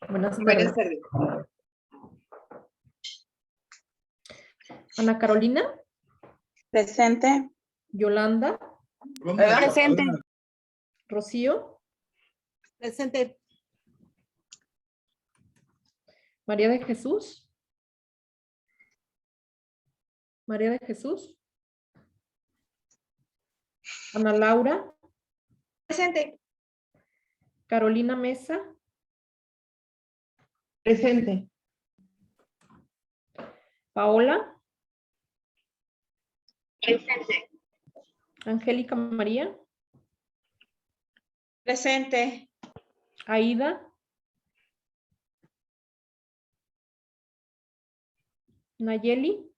Buenas Buenas tardes. tardes. Ana Carolina, Presente. Yolanda, Presente. Rocío, Presente. María de Jesús. María de Jesús. Ana Laura. Presente. Carolina Mesa. Presente. Paola. Presente. Angélica María. Presente. Aida. Nayeli.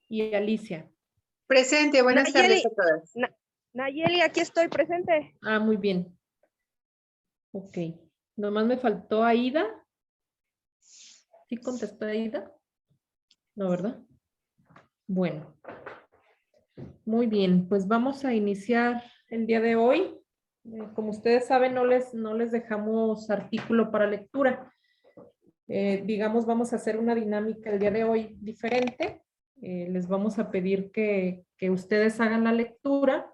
Y Alicia. Presente. Buenas Nayeli. tardes a todas. Nayeli, aquí estoy presente. Ah, muy bien. Ok. Nomás me faltó Aida. ¿Sí contestó Aida? No, ¿verdad? Bueno. Muy bien, pues vamos a iniciar el día de hoy. Como ustedes saben, no les dejamos artículo para lectura. Digamos, vamos a hacer una dinámica el día de hoy diferente. Les vamos a pedir que ustedes hagan la lectura.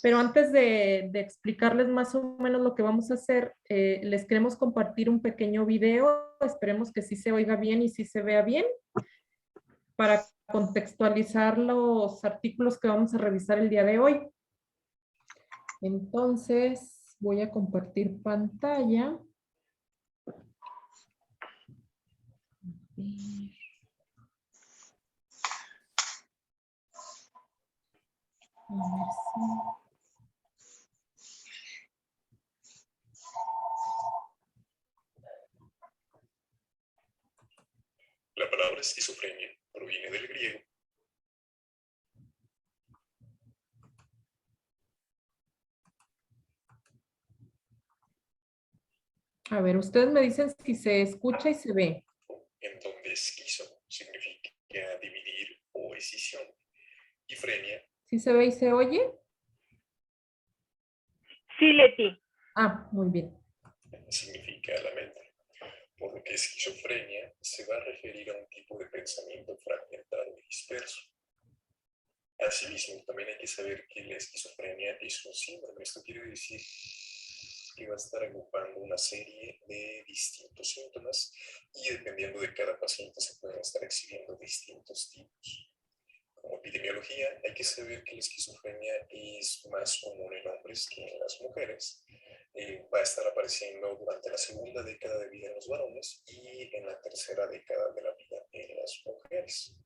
Pero antes de explicarles más o menos lo que vamos a hacer, les queremos compartir un pequeño video. Esperemos que sí se oiga bien y sí se vea bien, para contextualizar los artículos que vamos a revisar el día de hoy. Entonces, voy a compartir pantalla. A ver si... La palabra esquizofrenia proviene del griego. A ver, ustedes me dicen si se escucha y se ve. En donde esquizo significa dividir o escisión, y frenia ¿Sí se ve y se oye? Sí, Leti. Ah, muy bien. significa lamento, por lo que esquizofrenia se va a referir a un tipo de pensamiento fragmentado y disperso. Asimismo, también hay que saber que la esquizofrenia es un síndrome. Esto quiere decir que va a estar agrupando una serie de distintos síntomas y dependiendo de cada paciente se pueden estar exhibiendo distintos tipos. Como epidemiología, hay que saber que la esquizofrenia es más común en hombres que en las mujeres. Va a estar apareciendo durante la segunda década de vida en los varones y en la tercera década de la vida en las mujeres.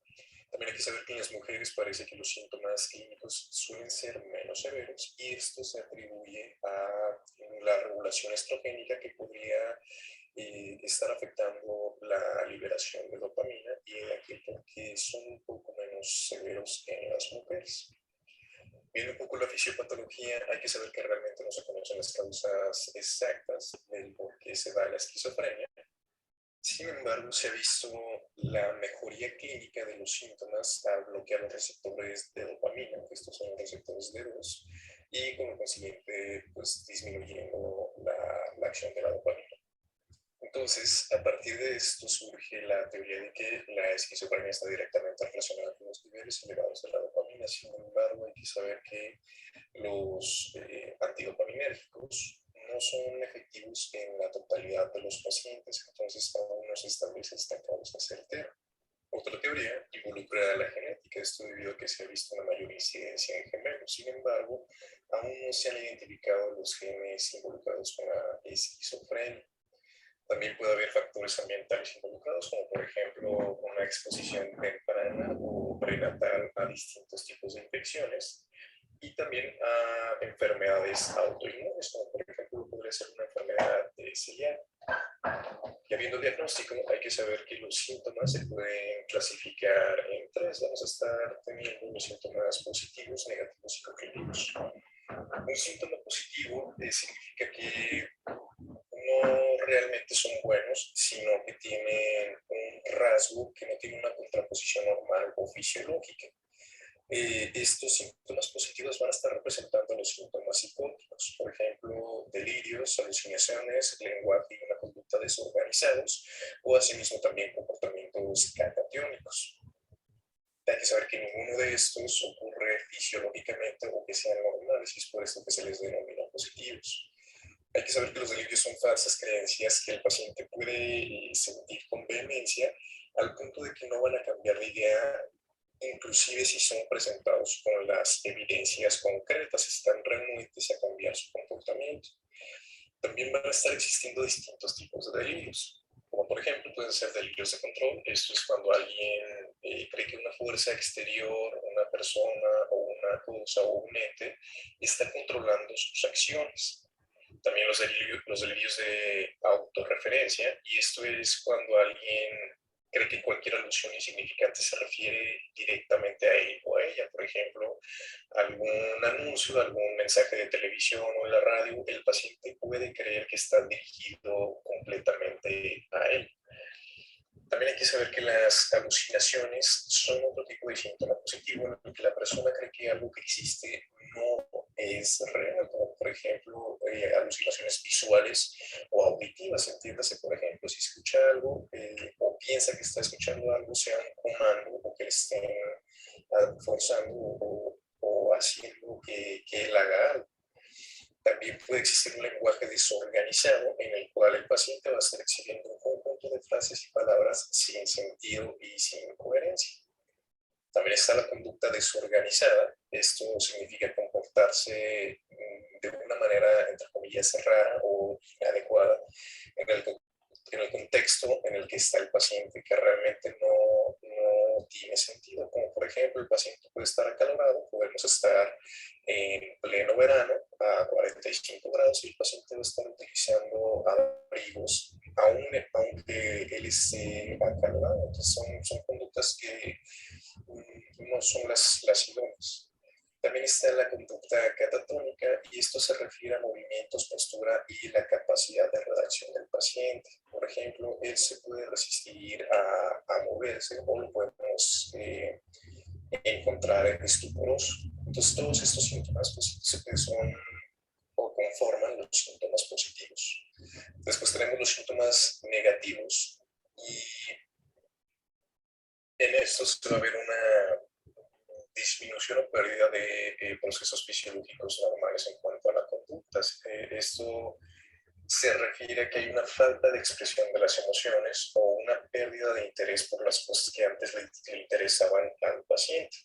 También hay que saber que en las mujeres parece que los síntomas clínicos suelen ser menos severos y esto se atribuye a la regulación estrogénica que podría estar afectando la liberación de dopamina y aquí porque son un poco menos severos en las mujeres. Viendo un poco la fisiopatología, hay que saber que realmente no se conocen las causas exactas del por qué se da la esquizofrenia. Sin embargo, se ha visto la mejoría clínica de los síntomas al bloquear los receptores de dopamina, que estos son los receptores D2, y como consiguiente, pues disminuyendo la acción de la dopamina. Entonces, a partir de esto surge la teoría de que la esquizofrenia está directamente relacionada con los niveles elevados de la dopamina. Sin embargo, hay que saber que los antidopaminérgicos no son efectivos en la totalidad de los pacientes, entonces aún no se establece esta causa certera. Otra teoría involucra la genética, esto debido a que se ha visto una mayor incidencia en gemelos. Sin embargo, aún no se han identificado los genes involucrados con la esquizofrenia. También puede haber factores ambientales involucrados, como por ejemplo una exposición temprana o prenatal a distintos tipos de infecciones y también a enfermedades autoinmunes, como por ejemplo podría ser una enfermedad celiaca. Y habiendo diagnóstico, hay que saber que los síntomas se pueden clasificar en tres. Vamos a estar teniendo los síntomas positivos, negativos y cognitivos. Un síntoma positivo significa que no realmente son buenos, sino que tienen un rasgo que no tiene una contraposición normal o fisiológica. estos síntomas positivos van a estar representando los síntomas psicóticos, por ejemplo, delirios, alucinaciones, lenguaje y una conducta desorganizados, o asimismo también comportamientos catatónicos. Hay que saber que ninguno de estos ocurre fisiológicamente o que sean normales, y es por esto que se les denomina positivos. Hay que saber que los delirios son falsas creencias que el paciente puede sentir con vehemencia al punto de que no van a cambiar de idea, inclusive si son presentados con las evidencias concretas, están renuentes a cambiar su comportamiento. También van a estar existiendo distintos tipos de delirios, como por ejemplo pueden ser delirios de control. Esto es cuando alguien cree que una fuerza exterior, una persona o una cosa o un ente está controlando sus acciones. También los delirios de autorreferencia, y esto es cuando alguien cree que cualquier alusión insignificante se refiere directamente a él o a ella. Por ejemplo, algún anuncio, algún mensaje de televisión o en la radio, el paciente puede creer que está dirigido completamente a él. También hay que saber que las alucinaciones son otro tipo de síntoma positivo en el que la persona cree que algo que existe no es real, como por ejemplo alucinaciones visuales o auditivas. Entiéndase, por ejemplo, si escucha algo o piensa que está escuchando algo, sea un comando o que le estén forzando o haciendo que él haga algo. También puede existir un lenguaje desorganizado en el cual el paciente va a estar exhibiendo un conjunto de frases y palabras sin sentido y sin coherencia. También está la conducta desorganizada. Esto significa comportarse de una manera, entre comillas, rara o inadecuada en el contexto en el que está el paciente, que realmente no tiene sentido. Como por ejemplo, el paciente puede estar acalorado, podemos estar en pleno verano a 45 grados y el paciente va a estar utilizando abrigos, aunque él esté acalorado. Entonces son conductas que no son las idóneas. También está la conducta catatónica, y esto se refiere a movimientos, postura y la capacidad de redacción del paciente. Por ejemplo, él se puede resistir a moverse o lo podemos encontrar estuporoso. Entonces, todos estos síntomas pues, son o conforman los síntomas positivos. Después tenemos los síntomas negativos, y en estos va a haber una disminución o pérdida de procesos fisiológicos normales en cuanto a las conductas. Esto se refiere a que hay una falta de expresión de las emociones o una pérdida de interés por las cosas que antes le interesaban al paciente.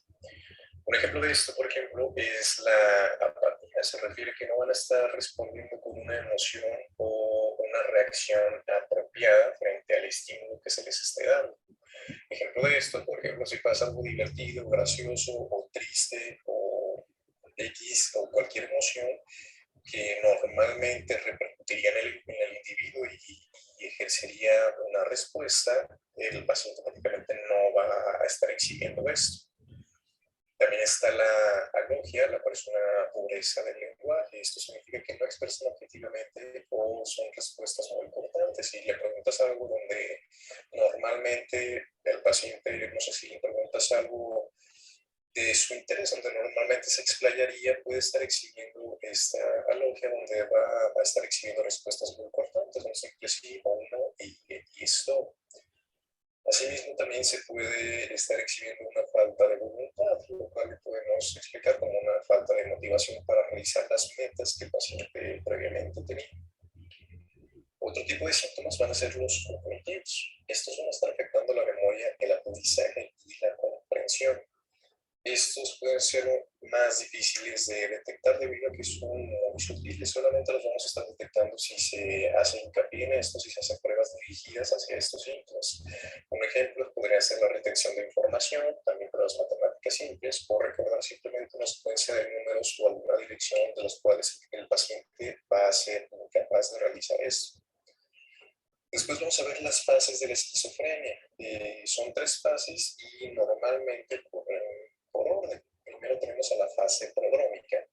Un ejemplo de esto, por ejemplo, es la apatía. Se refiere a que no van a estar respondiendo con una emoción o una reacción apropiada frente al estímulo que se les esté dando. Ejemplo de esto, por ejemplo, si pasa algo divertido, gracioso o triste o X o cualquier emoción que normalmente repercutiría en el individuo y ejercería una respuesta, el paciente prácticamente no va a estar exhibiendo esto. También está la alogia, la persona pobreza del lenguaje. Esto significa que no expresan objetivamente o son respuestas muy importantes. Si le preguntas algo donde normalmente el paciente, no sé si le preguntas algo de su interés, donde normalmente se explayaría, puede estar exhibiendo esta alogia donde va a estar exhibiendo respuestas muy importantes, un simple sí o no y esto. Asimismo, también se puede estar exhibiendo una falta de voluntad, lo cual podemos explicar como una falta de motivación para realizar las metas que el paciente previamente tenía. Otro tipo de síntomas van a ser los cognitivos. Estos van a estar afectando la memoria, el aprendizaje y la comprensión. Estos pueden ser más difíciles de detectar debido a que son muy sutiles. Solamente los vamos a estar detectando si se hace hincapié en esto, si se hacen pruebas dirigidas hacia estos síntomas. Un ejemplo podría ser la retención de información, también pruebas matemáticas simples, o recordar simplemente una secuencia de números o alguna dirección de los cuales el paciente va a ser incapaz de realizar esto. Después vamos a ver las fases de la esquizofrenia. Son 3 fases y normalmente ocurren por orden. Primero tenemos a la fase prodrómica.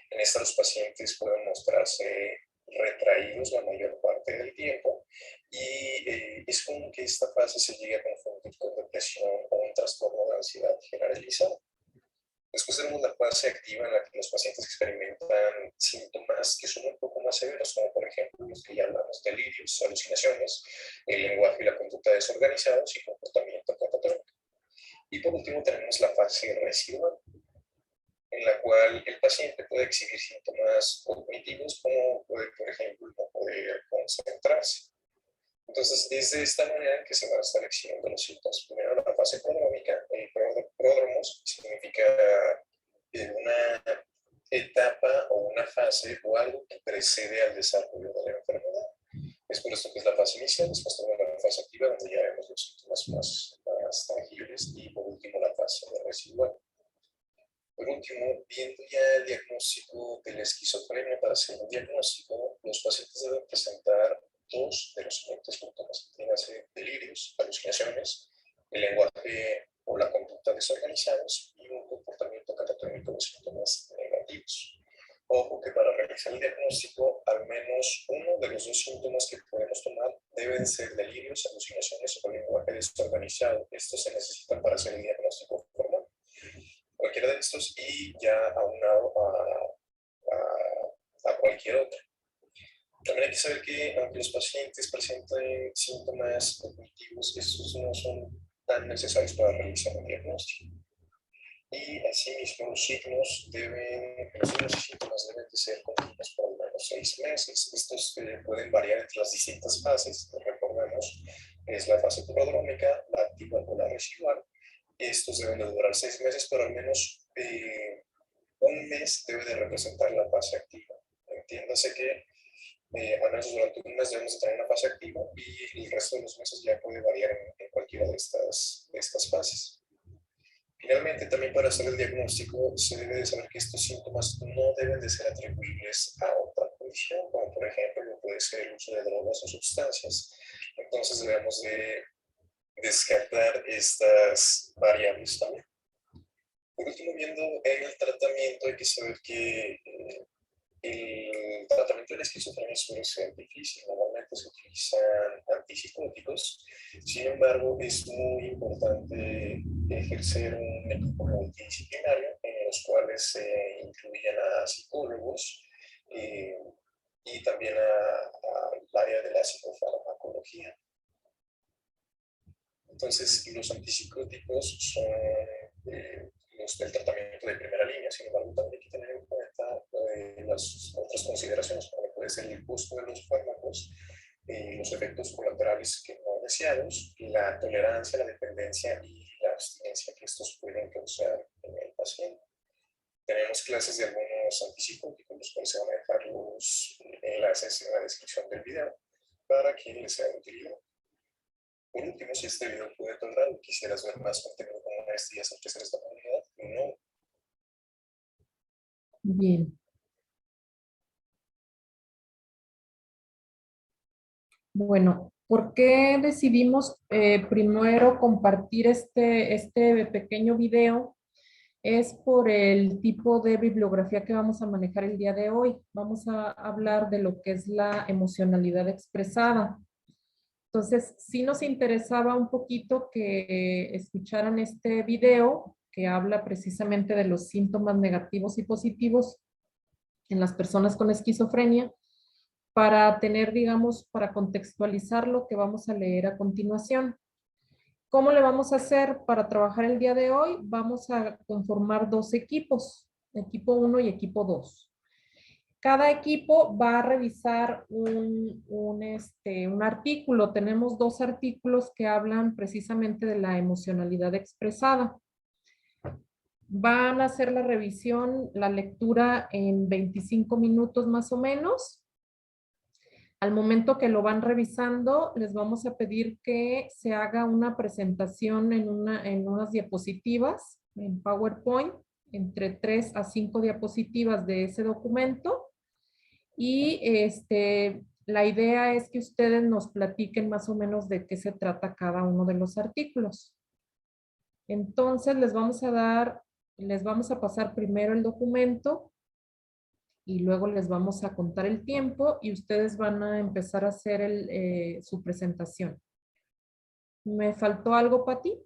En esta los pacientes pueden mostrarse retraídos la mayor parte del tiempo y es común que esta fase se llegue a confundir con depresión o un trastorno de ansiedad generalizado. Después tenemos la fase activa en la que los pacientes experimentan síntomas que son un poco más severos, como por ejemplo los que ya hablamos, delirios, alucinaciones, el lenguaje y la conducta desorganizados y comportamiento catatónico. Y por último tenemos la fase residual, en la cual el paciente puede exhibir síntomas cognitivos como puede, por ejemplo, no poder concentrarse. Entonces, es de esta manera que se van a estar exhibiendo los síntomas. Primero, la fase prodrómica. Pródromos significa una etapa o una fase o algo que precede al desarrollo de la enfermedad. Es por esto que es la fase inicial. Después tenemos la fase activa, donde ya vemos los síntomas más tangibles. Y por último, la fase residual. Por último, viendo ya el diagnóstico de la esquizofrenia, para hacer un diagnóstico, los pacientes deben presentar dos de los siguientes síntomas, que tienen que ser delirios, alucinaciones, el lenguaje o la conducta desorganizados y un comportamiento catatónico de síntomas negativos. Ojo que para realizar el diagnóstico, al menos uno de los dos síntomas que podemos tomar deben ser delirios, alucinaciones o lenguaje desorganizado. Estos se necesitan para hacer el diagnóstico formal. Cualquiera de estos y ya aunado a cualquier otro. También hay que saber que aunque los pacientes presenten síntomas cognitivos, estos no son tan necesarios para realizar un diagnóstico. Y asimismo los signos y síntomas deben de ser continuos por al menos 6 meses. Estos pueden variar entre las distintas fases. Recordemos, es la fase prodrómica, la activa o la residual. Estos deben de durar 6 meses, pero al menos un mes debe de representar la fase activa. Entiéndase que al menos durante un mes debemos de tener una fase activa y el resto de los meses ya puede variar en cualquiera de estas fases. Finalmente, también para hacer el diagnóstico se debe de saber que estos síntomas no deben de ser atribuibles a otra condición, como por ejemplo puede ser el uso de drogas o sustancias. Entonces debemos de descartar estas variables también. Por último, viendo el tratamiento, hay que saber que el tratamiento de la esquizofrenia suele ser difícil. Normalmente se utilizan antipsicóticos. Sin embargo, es muy importante ejercer un equipo multidisciplinario en los cuales se incluyen a psicólogos y también al área de la psicofarmacología. Entonces, los antipsicóticos son los del tratamiento de primera línea. Sin embargo, también hay que tener en cuenta las otras consideraciones, como puede ser el costo de los fármacos, los efectos colaterales que no deseados, la tolerancia, la dependencia y la abstinencia que estos pueden causar en el paciente. Tenemos clases de algunos antipsicóticos, los cuales se van a dejar los enlaces en la descripción del video para quien les sea de utilidad. Por último, si este video fue de tu agrado y quisieras ver más contenido como este y hacer crecer esta comunidad, no. Bien. Bueno, ¿por qué decidimos primero compartir este pequeño video? Es por el tipo de bibliografía que vamos a manejar el día de hoy. Vamos a hablar de lo que es la emocionalidad expresada. Entonces, sí nos interesaba un poquito que escucharan este video que habla precisamente de los síntomas negativos y positivos en las personas con esquizofrenia para tener, digamos, para contextualizar lo que vamos a leer a continuación. ¿Cómo le vamos a hacer para trabajar el día de hoy? Vamos a conformar 2 equipos, equipo 1 y equipo 2. Cada equipo va a revisar un artículo. Tenemos 2 artículos que hablan precisamente de la emocionalidad expresada. Van a hacer la revisión, la lectura en 25 minutos más o menos. Al momento que lo van revisando, les vamos a pedir que se haga una presentación en unas diapositivas, en PowerPoint, entre 3 a 5 diapositivas de ese documento. Y la idea es que ustedes nos platiquen más o menos de qué se trata cada uno de los artículos. Entonces les vamos a pasar primero el documento y luego les vamos a contar el tiempo y ustedes van a empezar a hacer su presentación. ¿Me faltó algo, Pati?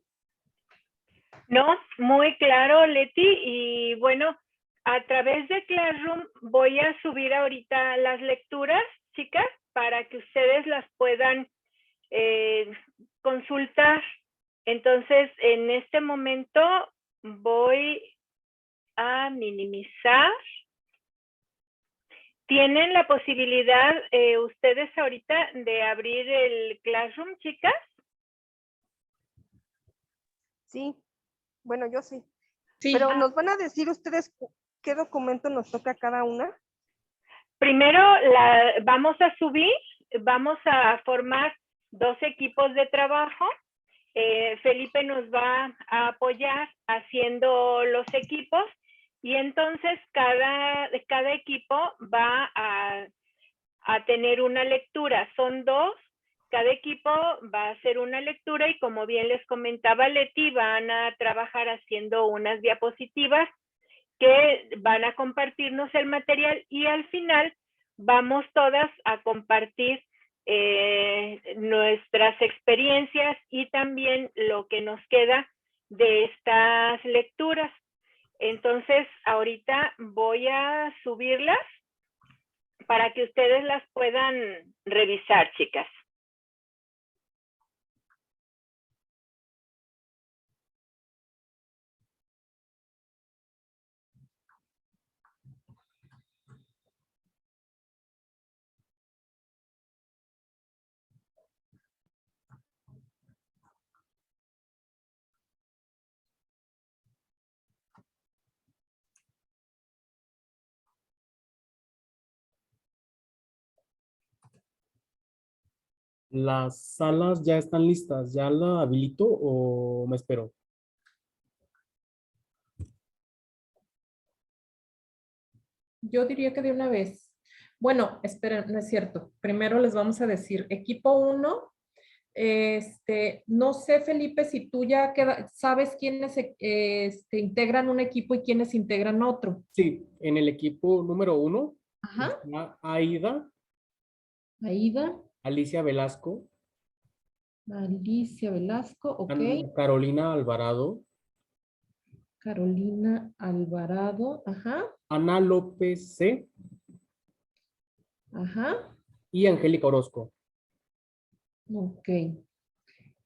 No, muy claro, Leti. Y bueno, a través de Classroom voy a subir ahorita las lecturas, chicas, para que ustedes las puedan consultar. Entonces, en este momento voy a minimizar. ¿Tienen la posibilidad ustedes ahorita de abrir el Classroom, chicas? Sí, bueno, yo sí. Sí. Pero ¿nos van a decir ustedes qué documento nos toca a cada una? Primero vamos a subir, vamos a formar 2 equipos de trabajo. Felipe nos va a apoyar haciendo los equipos y entonces cada equipo va a tener una lectura. Son 2, cada equipo va a hacer una lectura y como bien les comentaba Leti, van a trabajar haciendo unas diapositivas que van a compartirnos el material y al final vamos todas a compartir nuestras experiencias y también lo que nos queda de estas lecturas. Entonces, ahorita voy a subirlas para que ustedes las puedan revisar, chicas. ¿Las salas ya están listas? ¿Ya la habilito o me espero? Yo diría que de una vez. Bueno, esperen, no es cierto. Primero les vamos a decir, equipo 1, no sé, Felipe, si tú ya sabes quiénes integran un equipo y quiénes integran otro. Sí, en el equipo número 1 Ajá. está Aida, Aida, Alicia Velasco, Alicia Velasco, ok. Carolina Alvarado, Carolina Alvarado, ajá, Ana López C. ajá, y Angélica Orozco. ok.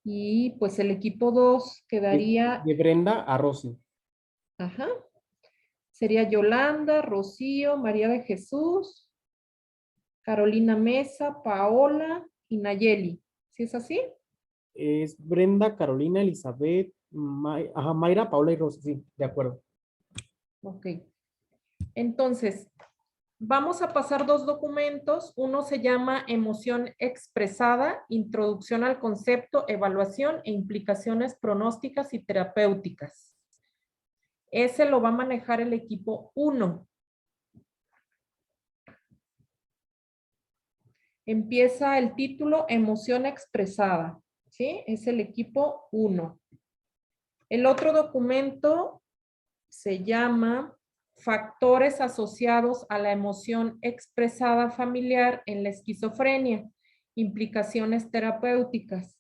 Y pues el equipo 2 quedaría, De Brenda a Rosy. ajá, sería Yolanda, Rocío, María de Jesús, Carolina Mesa, Paola y Nayeli. ¿Sí es así? Es Brenda, Carolina, Elizabeth, Mayra, Paola y Rosy. Sí, de acuerdo. Ok. Entonces, vamos a pasar 2 documentos. Uno se llama Emoción Expresada, Introducción al Concepto, Evaluación e Implicaciones Pronósticas y Terapéuticas. Ese lo va a manejar el equipo 1. Empieza el título Emoción Expresada, ¿sí? Es el equipo 1. El otro documento se llama Factores asociados a la emoción expresada familiar en la esquizofrenia, implicaciones terapéuticas.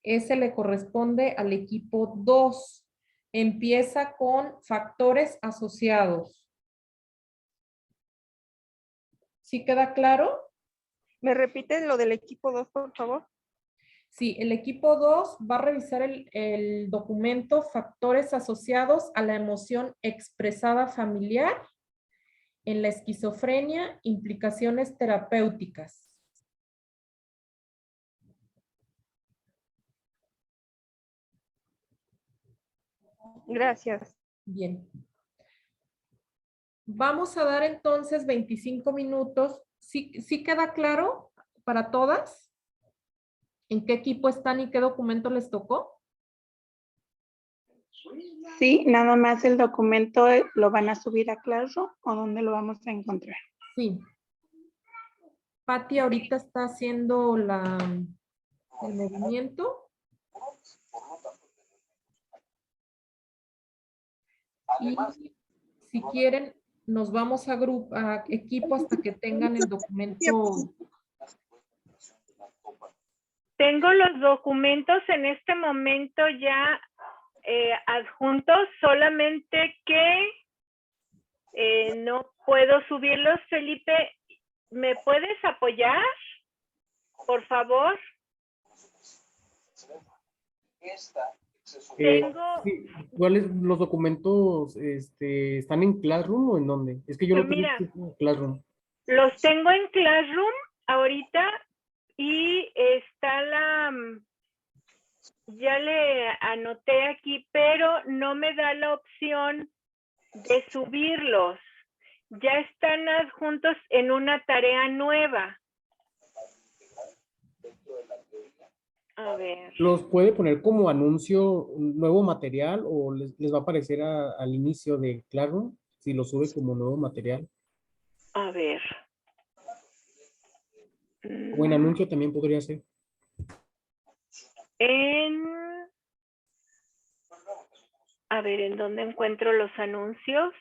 Ese le corresponde al equipo 2. Empieza con factores asociados. ¿Sí queda claro? ¿Me repiten lo del equipo 2, por favor? Sí, el equipo 2 va a revisar el documento Factores asociados a la emoción expresada familiar en la esquizofrenia, implicaciones terapéuticas. Gracias. Bien. Vamos a dar entonces 25 minutos. ¿Sí queda claro para todas? ¿En qué equipo están y qué documento les tocó? Sí, nada más el documento lo van a subir a Classroom o dónde lo vamos a encontrar. Sí. Pati ahorita está haciendo el movimiento. Y si quieren, nos vamos a equipo hasta que tengan el documento. Tengo los documentos en este momento ya adjuntos, solamente que no puedo subirlos. Felipe, ¿me puedes apoyar? Por favor. Tengo, Sí, ¿cuáles los documentos están en Classroom o en dónde? Es que yo no tengo Mira. acceso a Classroom. los tengo en Classroom ahorita y está ya le anoté aquí, pero no me da la opción de subirlos. Ya están adjuntos en una tarea nueva. A ver. ¿Los puede poner como anuncio, un nuevo material o les va a aparecer al inicio de Classroom si lo sube como nuevo material? A ver. O en anuncio también podría ser. A ver, ¿en dónde encuentro los anuncios?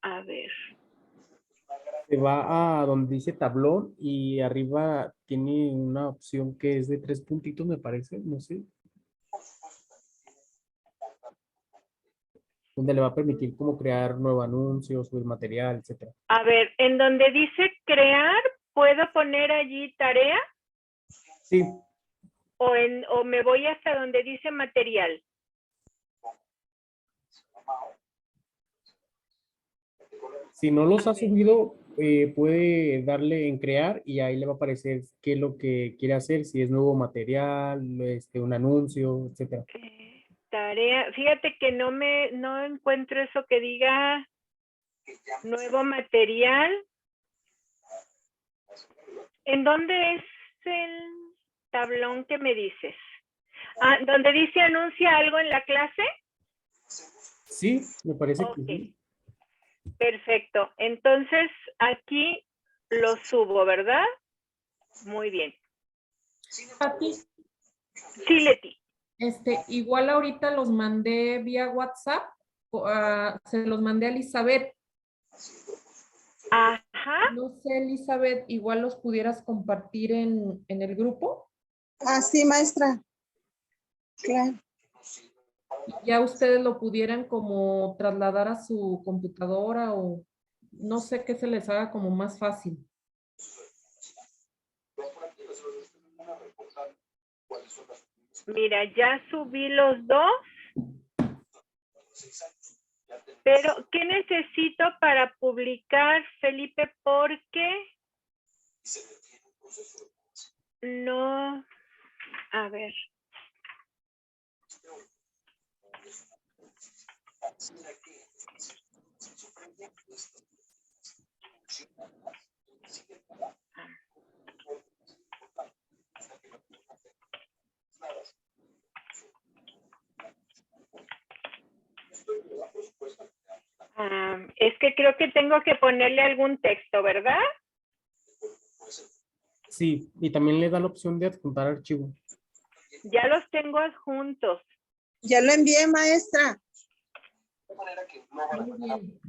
A ver. Se va a donde dice tablón y arriba tiene una opción que es de 3 puntitos, me parece, no sé. Donde le va a permitir como crear nuevos anuncios, subir material, etcétera. A ver, en donde dice crear, ¿puedo poner allí tarea? Sí, O me voy hasta donde dice material. si no los ha subido, puede darle en crear y ahí le va a aparecer qué es lo que quiere hacer, si es nuevo material, un anuncio, etcétera. Tarea, fíjate que no encuentro eso que diga nuevo material. ¿En dónde es el tablón que me dices? Ah, ¿donde dice anuncia algo en la clase? Sí, me parece que Ok. sí. Perfecto. Entonces, aquí lo subo, ¿verdad? Muy bien. Pati, Sí, Leti. igual ahorita los mandé vía WhatsApp, se los mandé a Elizabeth. Ajá. No sé, Elizabeth, igual los pudieras compartir en el grupo. Ah, sí, maestra. Claro. Ya ustedes lo pudieran como trasladar a su computadora o no sé qué se les haga como más fácil. Mira, ya subí los dos. Pero, ¿qué necesito para publicar, Felipe? Porque no, a ver. Es que creo que tengo que ponerle algún texto, ¿verdad? Sí, y también le da la opción de adjuntar archivo. Ya los tengo adjuntos. Ya lo envié, maestra. Muy bien.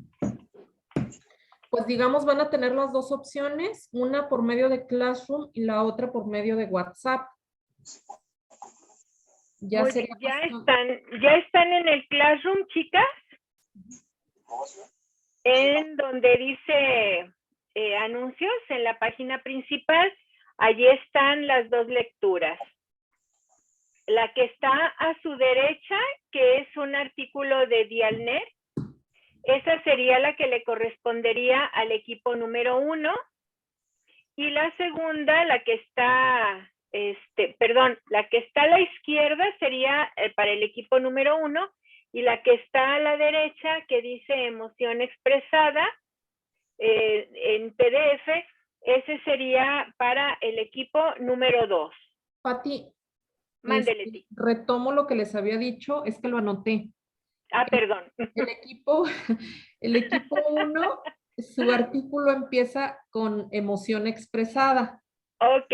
Pues digamos, van a tener las dos opciones, una por medio de Classroom y la otra por medio de WhatsApp. Ya Muy sería bien, ya están en el Classroom, chicas. En donde dice anuncios, en la página principal, allí están las dos lecturas. La que está a su derecha, que es un artículo de Dialnet, esa sería la que le correspondería al equipo número 1. Y la segunda, la que está, la que está a la izquierda sería para el equipo número 1. Y la que está a la derecha, que dice emoción expresada en PDF, ese sería para el equipo número 2. Pati, Mándele. retomo lo que les había dicho, es que lo anoté. Perdón. El equipo 1, su artículo empieza con emoción expresada. Ok,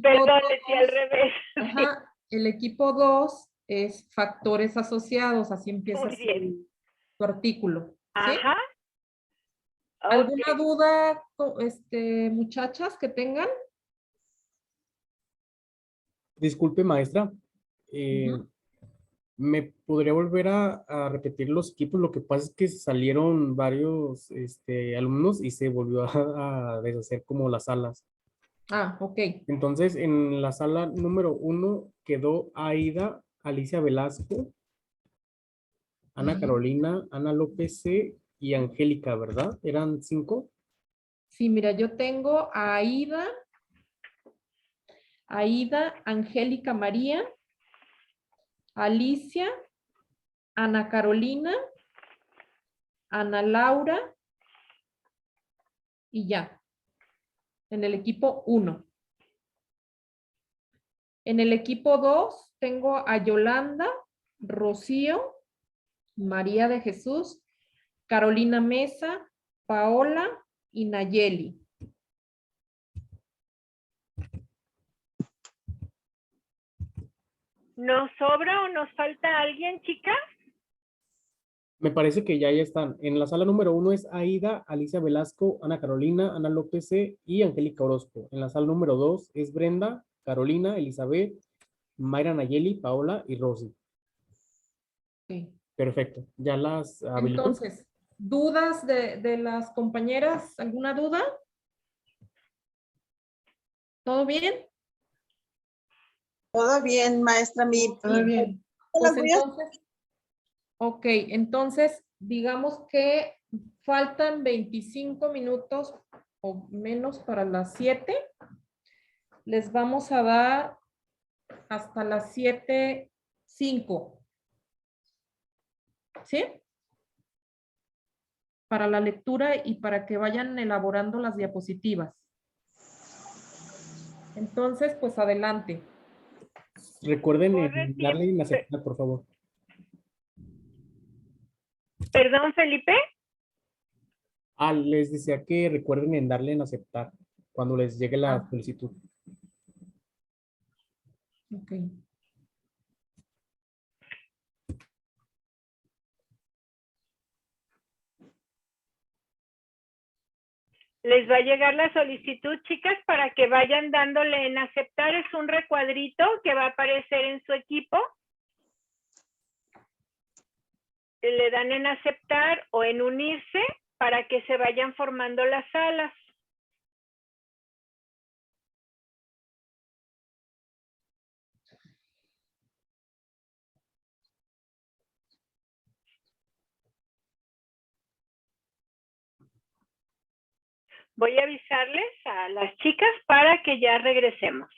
perdón, decía al revés. Ajá, el equipo 2 es factores asociados, así empieza su artículo. ¿Sí? Ajá. ¿Alguna duda, muchachas, que tengan? Disculpe, maestra. Ujú. ¿Me podría volver a repetir los equipos? Lo que pasa es que salieron varios alumnos y se volvió a deshacer como las salas. Ah, ok. Entonces, en la sala número 1 quedó Aida, Alicia Velasco, Ana Ujú. Carolina, Ana López C. y Angélica, ¿verdad? ¿Eran 5? Sí, mira, yo tengo a Aida, Angélica María, Alicia, Ana Carolina, Ana Laura y ya, en el equipo 1. En el equipo 2 tengo a Yolanda, Rocío, María de Jesús, Carolina Mesa, Paola y Nayeli. ¿Nos sobra o nos falta alguien, chicas? Me parece que ya están. En la sala número 1 es Aida, Alicia Velasco, Ana Carolina, Ana López C. y Angélica Orozco. En la sala número 2 es Brenda, Carolina, Elizabeth, Mayra Nayeli, Paola y Rosy. Sí. Perfecto. ¿Ya las habilité? Entonces, ¿dudas de las compañeras? ¿Alguna duda? ¿Todo bien? Todo bien, maestra. Todo bien. Pues Las voy a- entonces, ok, entonces digamos que faltan 25 minutos o menos para las 7. Les vamos a dar hasta las 7:05. ¿Sí? Para la lectura y para que vayan elaborando las diapositivas. Entonces, pues adelante. Recuerden Corre darle tiempo. en aceptar, por favor. Perdón, Felipe. Les decía que recuerden en darle en aceptar cuando les llegue la solicitud. Ok. Les va a llegar la solicitud, chicas, para que vayan dándole en aceptar. Es un recuadrito que va a aparecer en su equipo. Le dan en aceptar o en unirse para que se vayan formando las salas. Voy a avisarles a las chicas para que ya regresemos.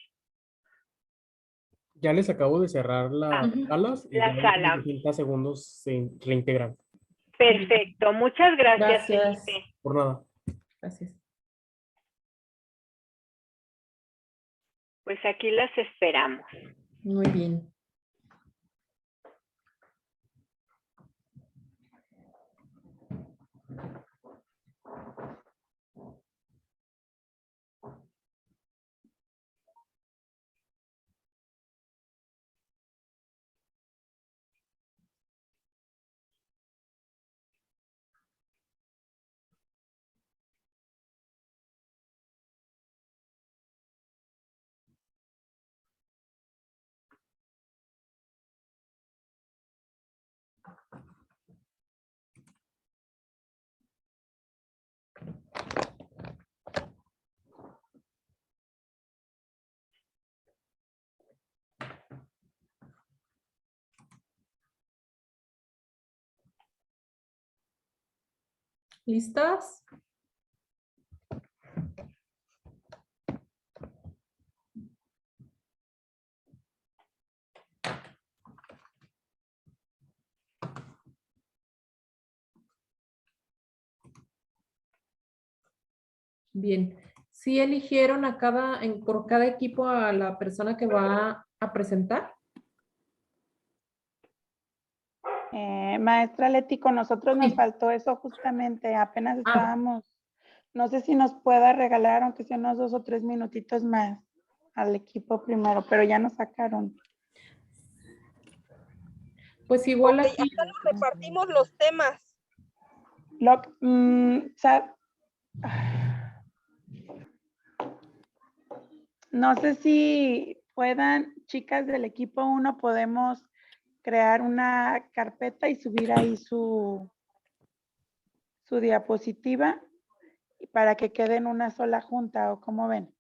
Ya les acabo de cerrar las Ujú. salas y ya La en sala. 30 segundos se reintegran. Perfecto. Muchas gracias, Gracias. Felipe. Por nada. Gracias. Pues aquí las esperamos. Muy bien. ¿Listas? Bien. ¿Sí eligieron por cada equipo a la persona que va a presentar? Maestra Leti, con nosotros nos Sí. faltó eso justamente, apenas Ah, estábamos, no sé si nos pueda regalar, aunque sea unos 2 o 3 minutitos más al equipo primero, pero ya nos sacaron. pues igual Ok, aquí. acá nos repartimos los temas. No sé si puedan, chicas del equipo 1, podemos crear una carpeta y subir ahí su diapositiva para que quede en una sola junta, ¿o cómo ven?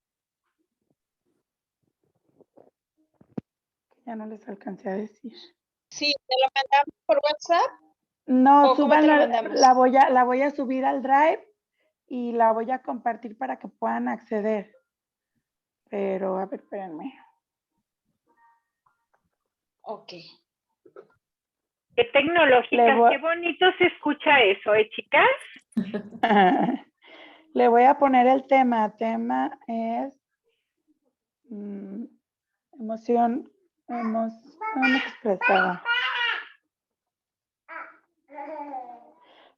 Ya no les alcancé a decir. Sí, ¿te lo mandamos por WhatsApp? No, ¿O cómo te lo súbanla, mandamos? la voy a subir al Drive y la voy a compartir para que puedan acceder. Pero, a ver, espérenme. Ok. Qué tecnológicas, Le voy- qué bonito se escucha eso, chicas. Le voy a poner el tema. Tema es emoción expresada.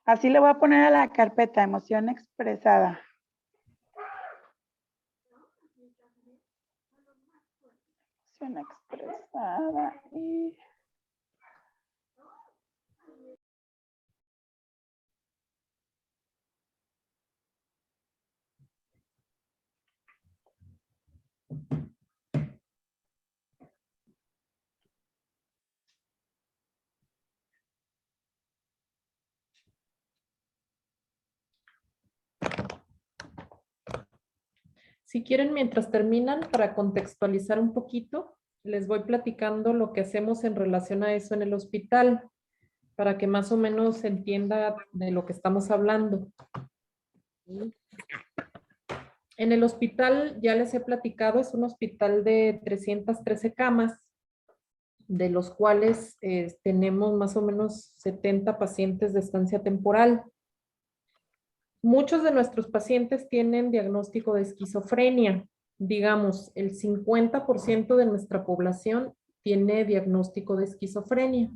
Así le voy a poner a la carpeta, emoción expresada. Emoción expresada y... Si quieren, mientras terminan, para contextualizar un poquito, les voy platicando lo que hacemos en relación a eso en el hospital, para que más o menos se entienda de lo que estamos hablando. En el hospital, ya les he platicado, es un hospital de 313 camas, de los cuales tenemos más o menos 70 pacientes de estancia temporal. Muchos de nuestros pacientes tienen diagnóstico de esquizofrenia. Digamos, el 50% de nuestra población tiene diagnóstico de esquizofrenia.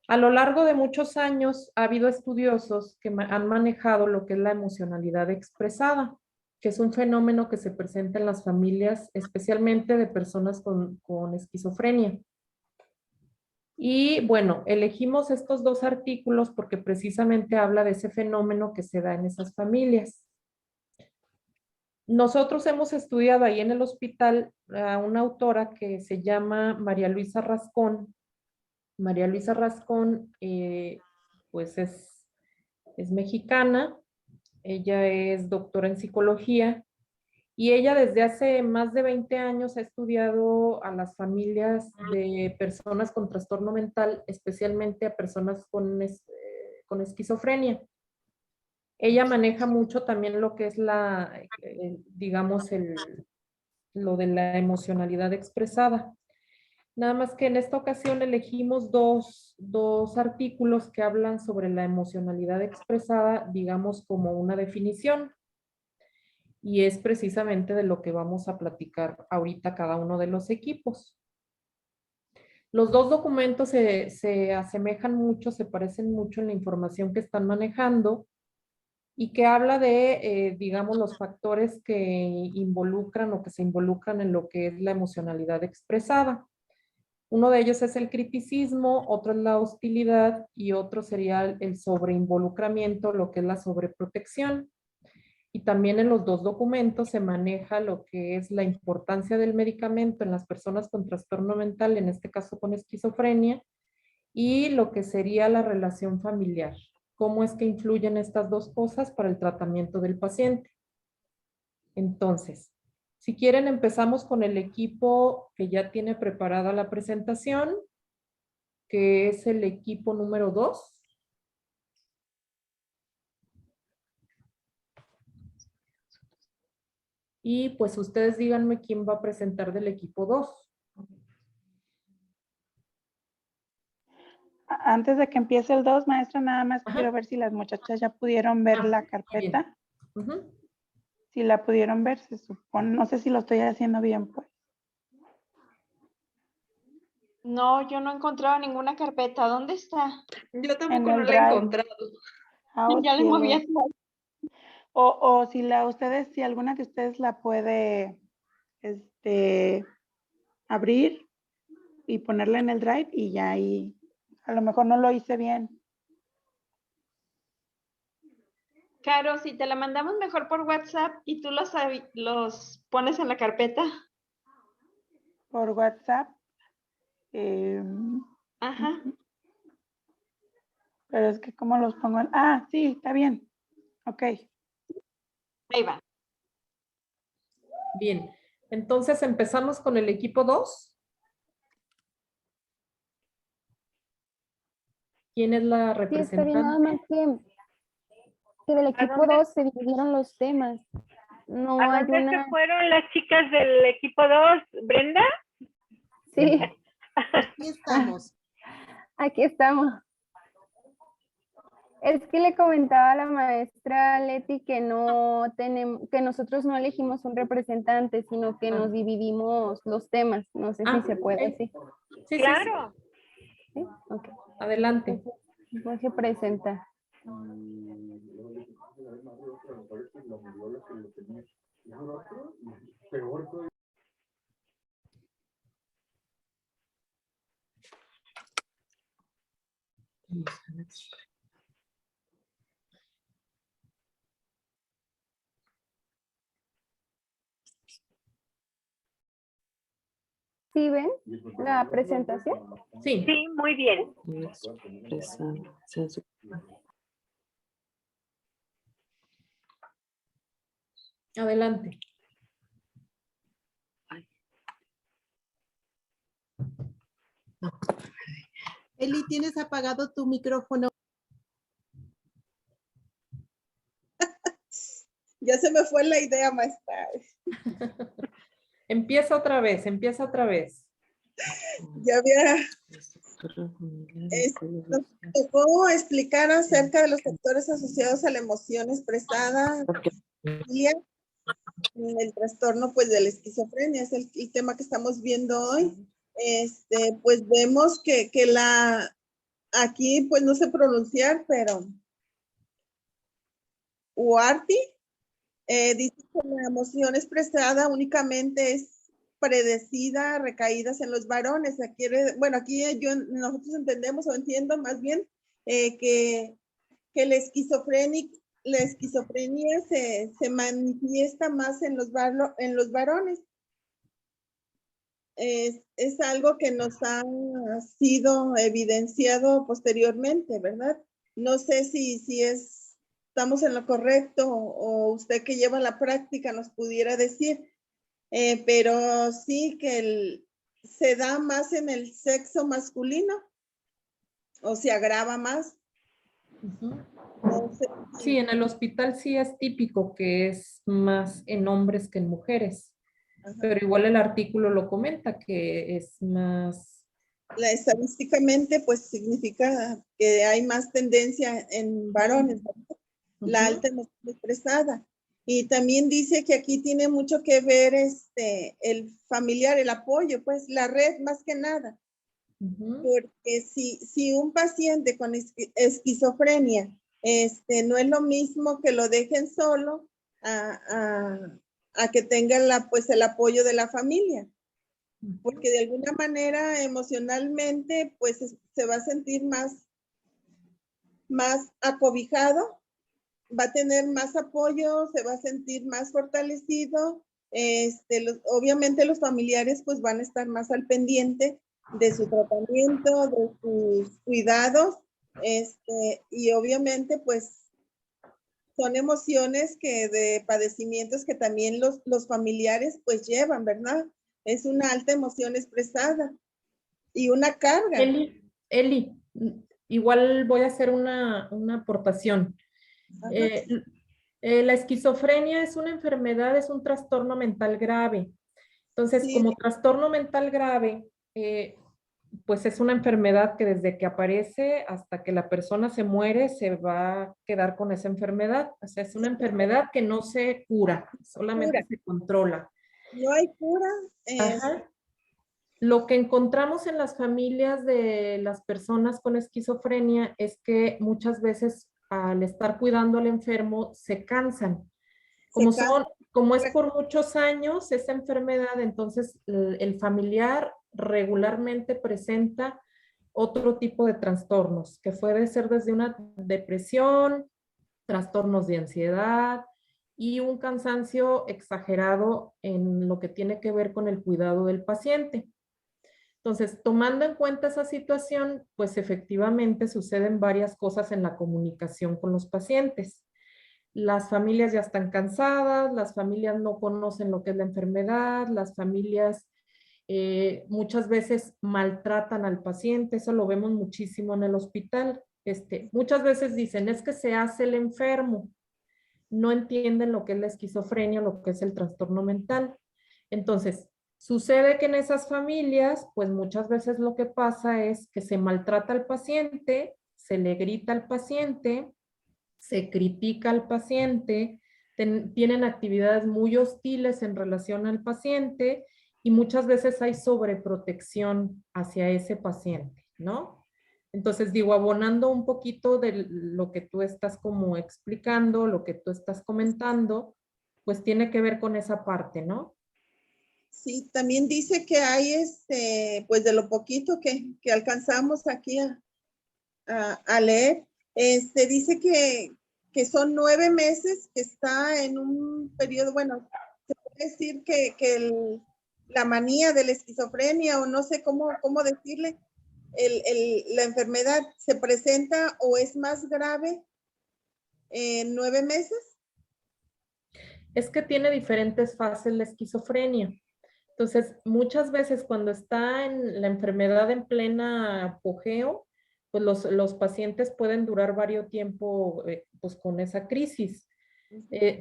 A lo largo de muchos años ha habido estudiosos que han manejado lo que es la emocionalidad expresada, que es un fenómeno que se presenta en las familias, especialmente de personas con esquizofrenia. Y bueno, elegimos estos dos artículos porque precisamente habla de ese fenómeno que se da en esas familias. Nosotros hemos estudiado ahí en el hospital a una autora que se llama María Luisa Rascón. María Luisa Rascón, pues es mexicana, ella es doctora en psicología y ella desde hace más de 20 años ha estudiado a las familias de personas con trastorno mental, especialmente a personas con esquizofrenia. Ella maneja mucho también lo que es digamos, lo de la emocionalidad expresada. Nada más que en esta ocasión elegimos dos artículos que hablan sobre la emocionalidad expresada, digamos, como una definición. Y es precisamente de lo que vamos a platicar ahorita cada uno de los equipos. Los dos documentos se asemejan mucho, se parecen mucho en la información que están manejando y que habla de, digamos, los factores que involucran o que se involucran en lo que es la emocionalidad expresada. Uno de ellos es el criticismo, otro es la hostilidad y otro sería el sobreinvolucramiento, lo que es la sobreprotección. Y también en los dos documentos se maneja lo que es la importancia del medicamento en las personas con trastorno mental, en este caso con esquizofrenia, y lo que sería la relación familiar. Cómo es que influyen estas dos cosas para el tratamiento del paciente. Entonces, si quieren, empezamos con el equipo que ya tiene preparada la presentación, que es el equipo número 2. Y pues ustedes díganme quién va a presentar del equipo 2. Antes de que empiece el 2, maestra, nada más Ajá. quiero ver si las muchachas ya pudieron ver la Muy carpeta. bien. Uh-huh. Si la pudieron ver, se supone. No sé si lo estoy haciendo bien, pues. No, yo no he encontrado ninguna carpeta. ¿Dónde está? Yo tampoco En no el la he Drive. encontrado. Oh, Ya le moví cielos. atrás. O si alguna de ustedes la puede abrir y ponerla en el Drive y ya ahí, a lo mejor no lo hice bien. Caro, si te la mandamos mejor por WhatsApp y tú los pones en la carpeta. por WhatsApp. Ajá. Pero es que cómo los pongo. Ah, sí, está bien. Ok. Ahí va. Bien, entonces empezamos con el equipo 2. ¿Quién es la Sí, está bien, nada más representante? que del ¿A equipo dónde, 2 se dividieron los temas. No a hay dónde se una, fueron las chicas del equipo 2? ¿Brenda? sí, Aquí estamos. aquí estamos. Es que le comentaba a la maestra Leti que no tenemos, que nosotros no elegimos un representante, sino que nos dividimos los temas. No sé si se puede Ok. así. Sí, Claro. ¿Sí? Ok. adelante. Entonces, voy a presentar. ¿Sí ven la presentación? Sí, Sí, muy bien. adelante. Eli, ¿tienes apagado tu micrófono? Ya se me fue la idea, maestra. Empieza otra vez, empieza otra vez. Ya había, nos tocó explicar acerca de los factores asociados a la emoción expresada y el trastorno pues de la esquizofrenia. Es el tema que estamos viendo hoy. Pues vemos que aquí pues no sé pronunciar, pero Uarti dice que la emoción expresada únicamente es predecida, recaídas en los varones. Bueno, aquí nosotros entendemos o entiendo más bien que la esquizofrenia se manifiesta más en los varones. Es algo que nos ha sido evidenciado posteriormente, ¿verdad? No sé si estamos en lo correcto o usted que lleva la práctica nos pudiera decir, pero sí que se da más en el sexo masculino o se agrava más. Ujú. No sé Sí, en el hospital sí es típico que es más en hombres que en mujeres, Ajá. pero igual el artículo lo comenta que es más. Estadísticamente, pues significa que hay más tendencia en varones, ¿verdad? La alta emoción expresada. Y también dice que aquí tiene mucho que ver el familiar, el apoyo, pues la red más que nada. Porque si un paciente con esquizofrenia no es lo mismo que lo dejen solo a que tengan pues el apoyo de la familia. Porque de alguna manera emocionalmente pues se va a sentir más acobijado, va a tener más apoyo, se va a sentir más fortalecido. Obviamente los familiares pues van a estar más al pendiente de su tratamiento, de sus cuidados, y obviamente pues son emociones de padecimientos que también los familiares pues llevan, ¿verdad? Es una alta emoción expresada y una carga. Eli, igual voy a hacer una aportación. La esquizofrenia es una enfermedad, es un trastorno mental grave. Entonces, Sí. como trastorno mental grave, pues es una enfermedad que desde que aparece hasta que la persona se muere, se va a quedar con esa enfermedad. O sea, es una enfermedad que no se cura, solamente se controla. No hay cura. Ajá. Lo que encontramos en las familias de las personas con esquizofrenia es que muchas veces al estar cuidando al enfermo se cansan. Como es por muchos años esa enfermedad, entonces el familiar regularmente presenta otro tipo de trastornos, que puede ser desde una depresión, trastornos de ansiedad, y un cansancio exagerado en lo que tiene que ver con el cuidado del paciente. Entonces, tomando en cuenta esa situación, pues efectivamente suceden varias cosas en la comunicación con los pacientes. Las familias ya están cansadas, las familias no conocen lo que es la enfermedad, las familias muchas veces maltratan al paciente, eso lo vemos muchísimo en el hospital. Muchas veces dicen, es que se hace el enfermo, no entienden lo que es la esquizofrenia, lo que es el trastorno mental. Entonces, sucede que en esas familias, pues muchas veces lo que pasa es que se maltrata al paciente, se le grita al paciente, se critica al paciente, tienen actividades muy hostiles en relación al paciente y muchas veces hay sobreprotección hacia ese paciente, ¿no? Entonces, digo, abonando un poquito de lo que tú estás como explicando, lo que tú estás comentando, pues tiene que ver con esa parte, ¿no? Sí, también dice que hay, pues de lo poquito que alcanzamos aquí a leer, dice que son 9 meses que está en un periodo, bueno, se puede decir que la manía de la esquizofrenia, o no sé cómo decirle, la enfermedad se presenta o es más grave en 9 meses. Es que tiene diferentes fases la esquizofrenia. Entonces, muchas veces cuando está en la enfermedad en plena apogeo, pues los pacientes pueden durar varios tiempo pues con esa crisis.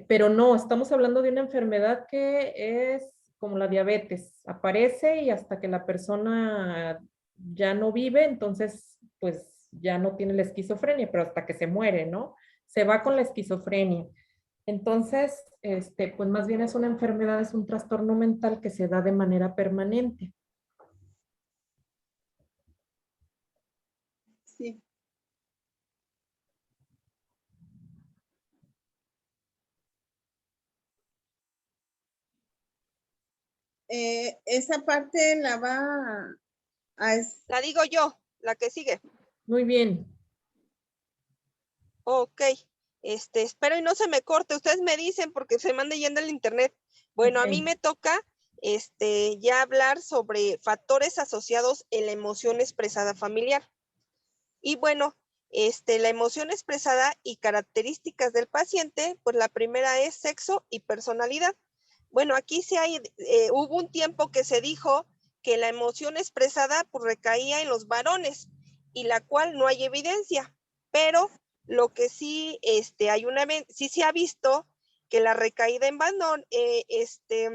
Pero no, estamos hablando de una enfermedad que es como la diabetes, aparece y hasta que la persona ya no vive, entonces pues ya no tiene la esquizofrenia, pero hasta que se muere, ¿no? Se va con la esquizofrenia. Entonces, pues más bien es una enfermedad, es un trastorno mental que se da de manera permanente. Sí. Esa parte la va a... La digo yo, la que sigue. Muy bien. Ok. Espero y no se me corte. Ustedes me dicen porque se me anda yendo el internet. Bueno, a mí me toca ya hablar sobre factores asociados en la emoción expresada familiar. Y bueno, la emoción expresada y características del paciente, pues la primera es sexo y personalidad. Bueno, aquí hubo un tiempo que se dijo que la emoción expresada pues, recaía en los varones, y la cual no hay evidencia, pero lo que sí, sí se ha visto que la recaída en varón,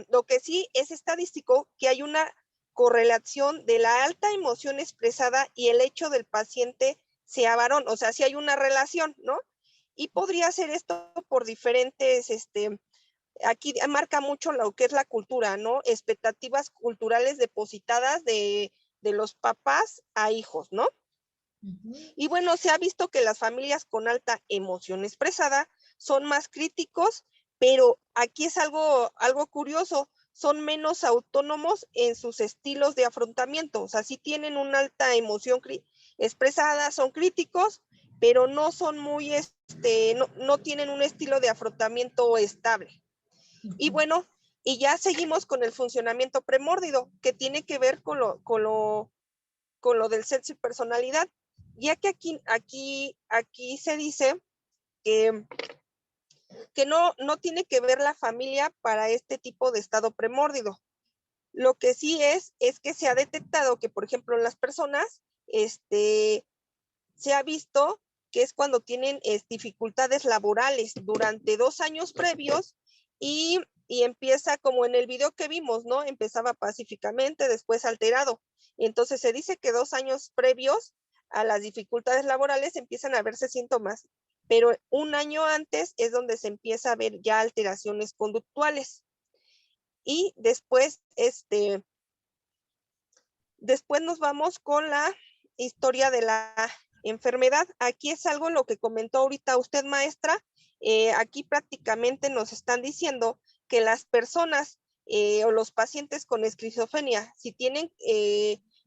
lo que sí es estadístico que hay una correlación de la alta emoción expresada y el hecho del paciente sea varón, o sea, sí hay una relación, ¿no? Y podría ser esto por diferentes, aquí marca mucho lo que es la cultura, ¿no? Expectativas culturales depositadas de los papás a hijos, ¿no? Y bueno, se ha visto que las familias con alta emoción expresada son más críticos, pero aquí es algo curioso, son menos autónomos en sus estilos de afrontamiento, o sea, sí tienen una alta emoción expresada, son críticos, pero no son muy, no tienen un estilo de afrontamiento estable. Y bueno, y ya seguimos con el funcionamiento premórdido, que tiene que ver con lo del sexo y personalidad, ya que aquí se dice que no tiene que ver la familia para este tipo de estado premórdido. Lo que sí es que se ha detectado que, por ejemplo, en las personas, se ha visto que es cuando tienen dificultades laborales durante 2 años previos y empieza como en el video que vimos, ¿no? Empezaba pacíficamente, después alterado. Entonces se dice que 2 años previos a las dificultades laborales empiezan a verse síntomas, pero 1 año antes es donde se empieza a ver ya alteraciones conductuales. Y después, después nos vamos con la historia de la enfermedad. Aquí es algo lo que comentó ahorita usted, maestra. Aquí prácticamente nos están diciendo que las personas o los pacientes con esquizofrenia, si tienen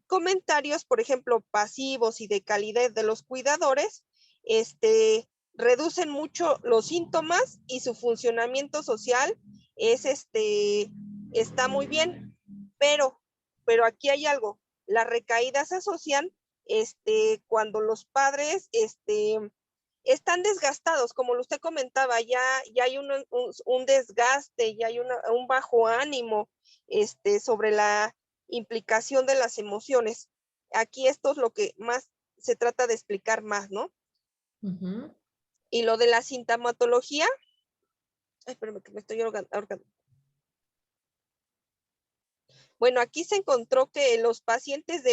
comentarios, por ejemplo, pasivos y de calidez de los cuidadores, reducen mucho los síntomas y su funcionamiento social es está muy bien, pero aquí hay algo, las recaídas se asocian cuando los padres están desgastados, como usted comentaba, ya hay un desgaste, ya hay un bajo ánimo sobre la implicación de las emociones. Aquí esto es lo que más se trata de explicar más, ¿no? Ujú. Y lo de la sintomatología, ay, espérame que me estoy ahorcando. Bueno, aquí se encontró que los pacientes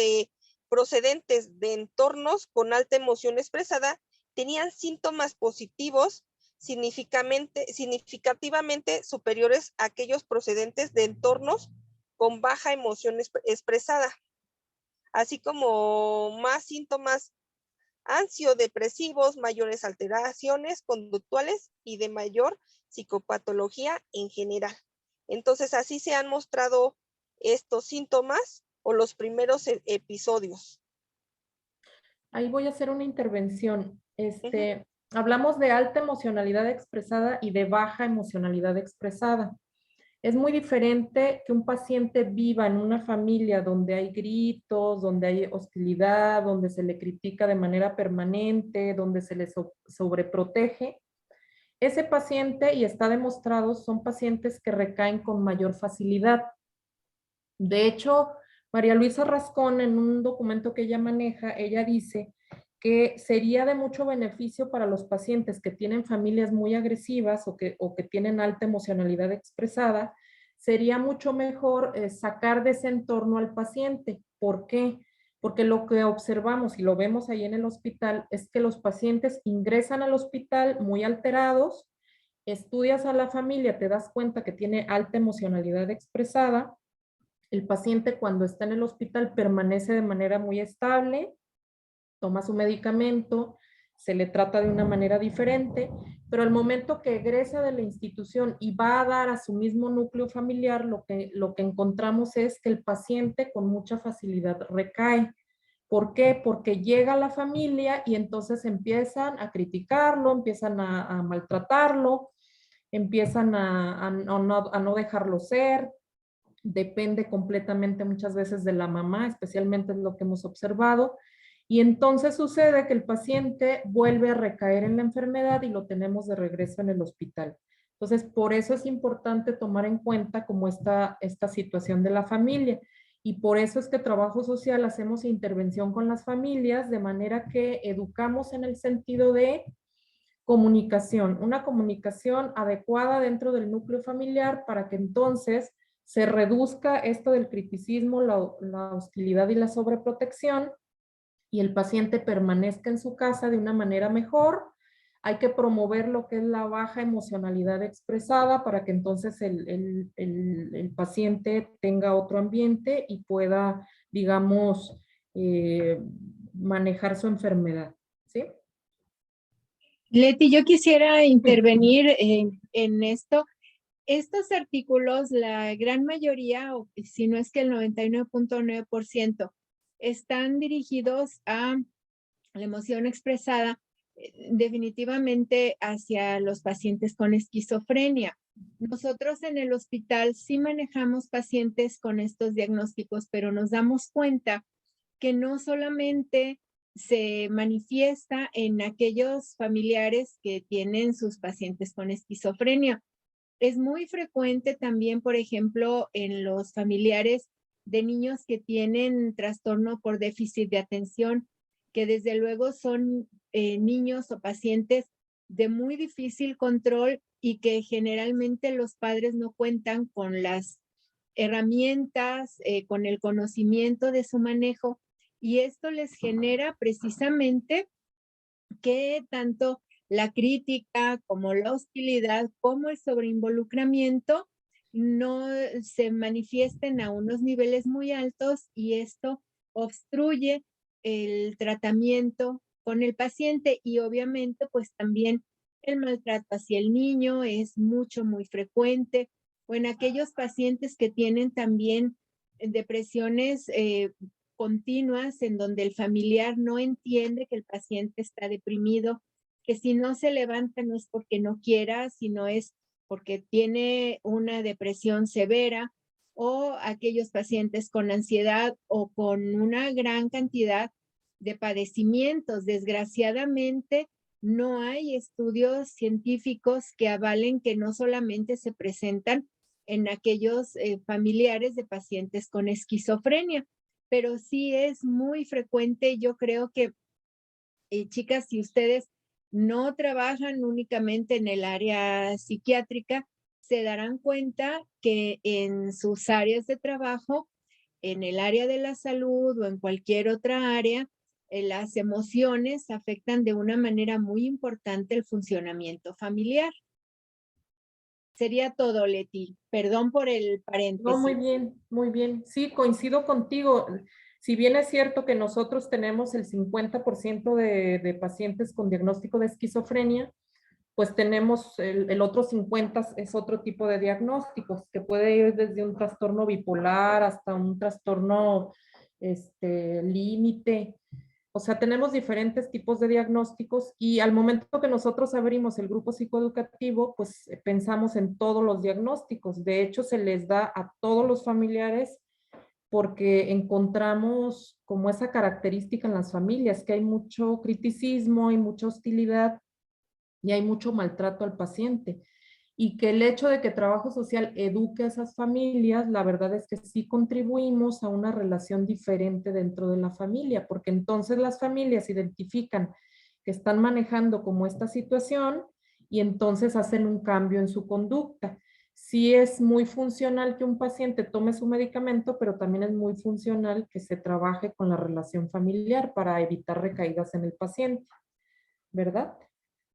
procedentes de entornos con alta emoción expresada tenían síntomas positivos significativamente superiores a aquellos procedentes de entornos con baja emoción expresada, así como más síntomas ansiodepresivos, mayores alteraciones conductuales y de mayor psicopatología en general. Entonces, así se han mostrado estos síntomas o los primeros episodios. Ahí voy a hacer una intervención. Hablamos de alta emocionalidad expresada y de baja emocionalidad expresada. Es muy diferente que un paciente viva en una familia donde hay gritos, donde hay hostilidad, donde se le critica de manera permanente, donde se le sobreprotege. Ese paciente, y está demostrado, son pacientes que recaen con mayor facilidad. De hecho, María Luisa Rascón, en un documento que ella maneja, ella dice que sería de mucho beneficio para los pacientes que tienen familias muy agresivas o que tienen alta emocionalidad expresada, sería mucho mejor sacar de ese entorno al paciente. ¿Por qué? Porque lo que observamos y lo vemos ahí en el hospital es que los pacientes ingresan al hospital muy alterados, estudias a la familia, te das cuenta que tiene alta emocionalidad expresada. El paciente cuando está en el hospital permanece de manera muy estable, toma su medicamento, se le trata de una manera diferente, pero al momento que egresa de la institución y va a dar a su mismo núcleo familiar, lo que encontramos es que el paciente con mucha facilidad recae. ¿Por qué? Porque llega a la familia y entonces empiezan a criticarlo, empiezan a maltratarlo, empiezan a no dejarlo ser. Depende completamente muchas veces de la mamá, especialmente es lo que hemos observado. Y entonces sucede que el paciente vuelve a recaer en la enfermedad y lo tenemos de regreso en el hospital. Entonces, por eso es importante tomar en cuenta como esta situación de la familia. Y por eso es que trabajo social hacemos intervención con las familias de manera que educamos en el sentido de comunicación, una comunicación adecuada dentro del núcleo familiar para que entonces se reduzca esto del criticismo, la hostilidad y la sobreprotección y el paciente permanezca en su casa de una manera mejor. Hay que promover lo que es la baja emocionalidad expresada para que entonces el paciente tenga otro ambiente y pueda, digamos, manejar su enfermedad, ¿sí? Leti, yo quisiera intervenir en esto. Estos artículos, la gran mayoría, o si no es que el 99.9%, están dirigidos a la emoción expresada definitivamente hacia los pacientes con esquizofrenia. Nosotros en el hospital sí manejamos pacientes con estos diagnósticos, pero nos damos cuenta que no solamente se manifiesta en aquellos familiares que tienen sus pacientes con esquizofrenia. Es muy frecuente también, por ejemplo, en los familiares de niños que tienen trastorno por déficit de atención, que desde luego son niños o pacientes de muy difícil control y que generalmente los padres no cuentan con las herramientas, con el conocimiento de su manejo, y esto les genera precisamente que tanto la crítica como la hostilidad como el sobreinvolucramiento no se manifiesten a unos niveles muy altos, y esto obstruye el tratamiento con el paciente, y obviamente pues también el maltrato hacia el niño es muy frecuente, o en aquellos pacientes que tienen también depresiones continuas en donde el familiar no entiende que el paciente está deprimido que si no se levanta no es porque no quiera, sino es porque tiene una depresión severa, o aquellos pacientes con ansiedad o con una gran cantidad de padecimientos. Desgraciadamente, no hay estudios científicos que avalen que no solamente se presentan en aquellos familiares de pacientes con esquizofrenia, pero sí es muy frecuente. Yo creo que, chicas, si ustedes no trabajan únicamente en el área psiquiátrica, se darán cuenta que en sus áreas de trabajo, en el área de la salud o en cualquier otra área, las emociones afectan de una manera muy importante el funcionamiento familiar. Sería todo, Leti. Perdón por el paréntesis. No, muy bien, muy bien. Sí, coincido contigo. Si bien es cierto que nosotros tenemos el 50% de pacientes con diagnóstico de esquizofrenia, pues tenemos el otro 50% es otro tipo de diagnósticos, que puede ir desde un trastorno bipolar hasta un trastorno límite. O sea, tenemos diferentes tipos de diagnósticos y al momento que nosotros abrimos el grupo psicoeducativo, pues pensamos en todos los diagnósticos. De hecho, se les da a todos los familiares porque encontramos como esa característica en las familias, que hay mucho criticismo, hay mucha hostilidad y hay mucho maltrato al paciente. Y que el hecho de que trabajo social eduque a esas familias, la verdad es que sí contribuimos a una relación diferente dentro de la familia, porque entonces las familias identifican que están manejando como esta situación y entonces hacen un cambio en su conducta. Sí es muy funcional que un paciente tome su medicamento, pero también es muy funcional que se trabaje con la relación familiar para evitar recaídas en el paciente, ¿verdad?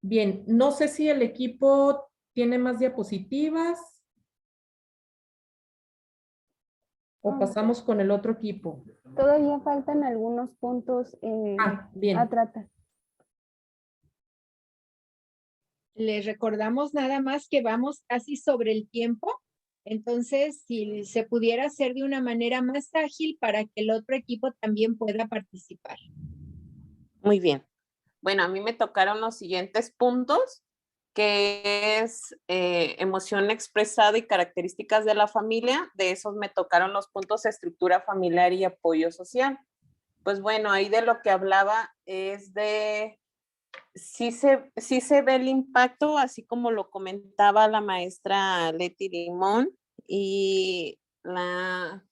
Bien, no sé si el equipo tiene más diapositivas o pasamos con el otro equipo. Todavía faltan algunos puntos bien. a tratar. Les recordamos nada más que vamos casi sobre el tiempo. Entonces, si se pudiera hacer de una manera más ágil para que el otro equipo también pueda participar. Muy bien. Bueno, a mí me tocaron los siguientes puntos, que es emoción expresada y características de la familia. De esos me tocaron los puntos estructura familiar y apoyo social. Pues bueno, ahí de lo que hablaba es de sí se ve el impacto, así como lo comentaba la maestra Leti Limón y la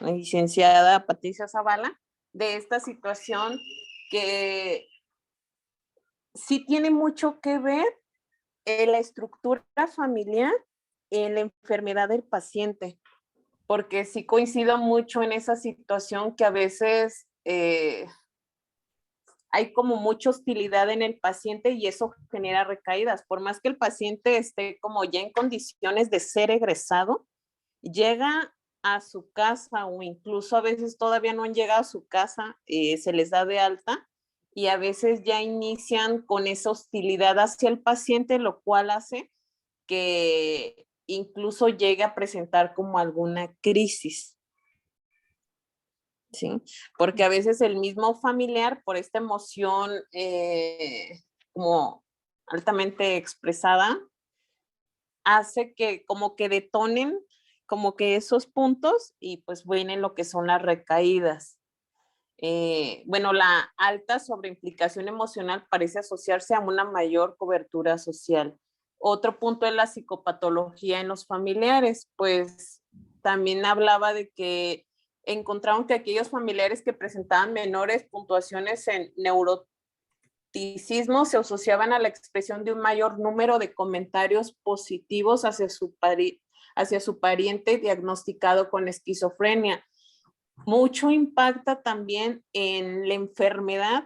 licenciada Patricia Zavala, de esta situación que sí tiene mucho que ver en la estructura familiar, en la enfermedad del paciente, porque sí coincido mucho en esa situación que a veces hay como mucha hostilidad en el paciente y eso genera recaídas. Por más que el paciente esté como ya en condiciones de ser egresado, llega a su casa o incluso a veces todavía no han llegado a su casa, se les da de alta y a veces ya inician con esa hostilidad hacia el paciente, lo cual hace que incluso llegue a presentar como alguna crisis. ¿Sí? Porque a veces el mismo familiar, por esta emoción como altamente expresada, hace que como que detonen como que esos puntos y pues vienen lo que son las recaídas. Bueno, la alta sobreimplicación emocional parece asociarse a una mayor cobertura social. Otro punto es la psicopatología en los familiares, pues también hablaba de que encontraron que aquellos familiares que presentaban menores puntuaciones en neuroticismo se asociaban a la expresión de un mayor número de comentarios positivos hacia su pariente diagnosticado con esquizofrenia. Mucho impacta también en la enfermedad,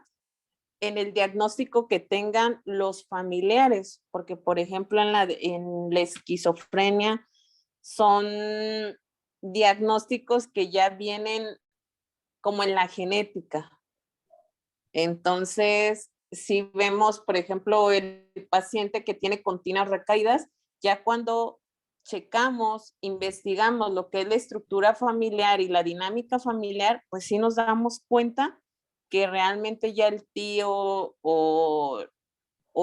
en el diagnóstico que tengan los familiares, porque por ejemplo en la esquizofrenia son diagnósticos que ya vienen como en la genética. Entonces, si vemos, por ejemplo, el paciente que tiene continuas recaídas, ya cuando checamos, investigamos lo que es la estructura familiar y la dinámica familiar, pues sí nos damos cuenta que realmente ya el tío o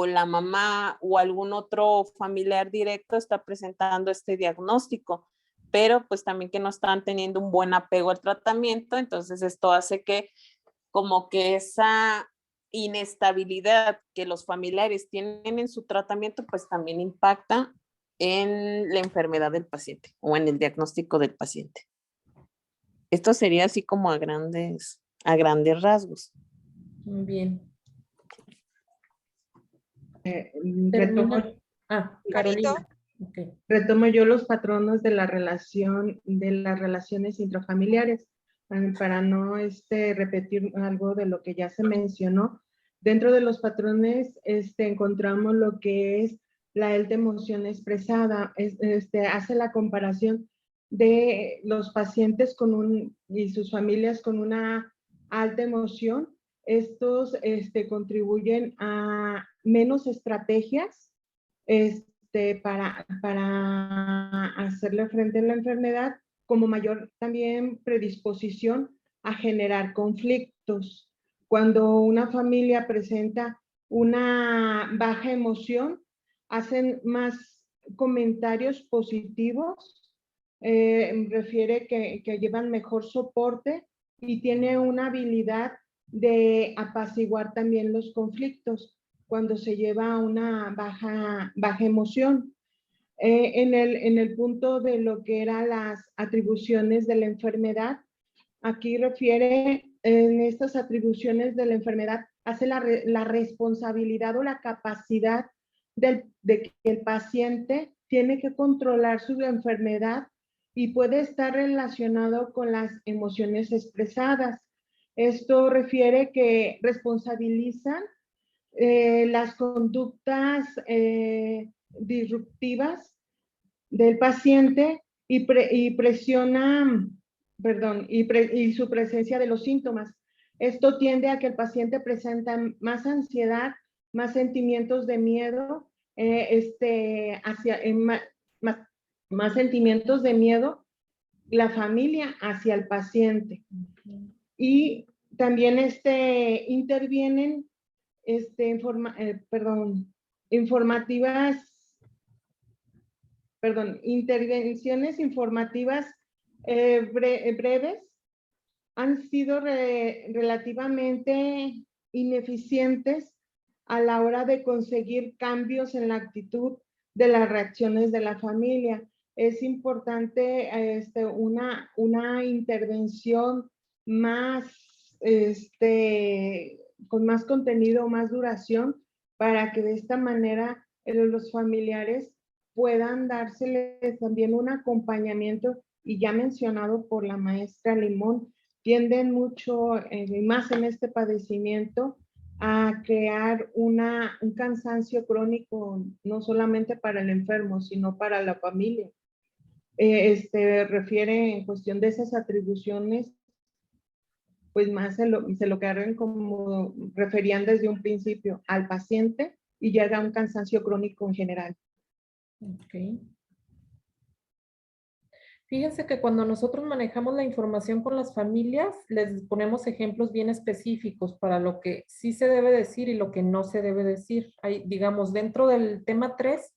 la mamá o algún otro familiar directo está presentando este diagnóstico, pero pues también que no están teniendo un buen apego al tratamiento, entonces esto hace que como que esa inestabilidad que los familiares tienen en su tratamiento, pues también impacta en la enfermedad del paciente o en el diagnóstico del paciente. Esto sería así como a grandes rasgos. Muy bien. Retomo, Carolina. Okay. Retomo yo los patronos de la relación, de las relaciones intrafamiliares, para no repetir algo de lo que ya se mencionó. Dentro de los patrones encontramos lo que es la alta emoción expresada, hace la comparación de los pacientes y sus familias con una alta emoción. Estos contribuyen a menos estrategias para hacerle frente a la enfermedad, como mayor también predisposición a generar conflictos. Cuando una familia presenta una baja emoción, hacen más comentarios positivos, refiere que llevan mejor soporte y tiene una habilidad de apaciguar también los conflictos cuando se lleva una baja emoción. En el punto de lo que eran las atribuciones de la enfermedad, aquí refiere en estas atribuciones de la enfermedad, hace la responsabilidad o la capacidad de que el paciente tiene que controlar su enfermedad y puede estar relacionado con las emociones expresadas. Esto refiere que responsabilizan las conductas disruptivas del paciente y presiona, y su presencia de los síntomas. Esto tiende a que el paciente presenta más ansiedad, más sentimientos de miedo, más sentimientos de miedo, la familia hacia el paciente. Y también intervienen intervenciones informativas breves han sido relativamente ineficientes a la hora de conseguir cambios en la actitud de las reacciones de la familia. Es importante una intervención más con más contenido, más duración, para que de esta manera los familiares puedan dárseles también un acompañamiento, y ya mencionado por la maestra Limón, tienden mucho, y más en este padecimiento, a crear un cansancio crónico, no solamente para el enfermo, sino para la familia. Refiere en cuestión de esas atribuciones, pues más se lo cargan como referían desde un principio al paciente y llega a un cansancio crónico en general. Ok. Fíjense que cuando nosotros manejamos la información con las familias, les ponemos ejemplos bien específicos para lo que sí se debe decir y lo que no se debe decir. Hay, digamos, dentro del tema 3,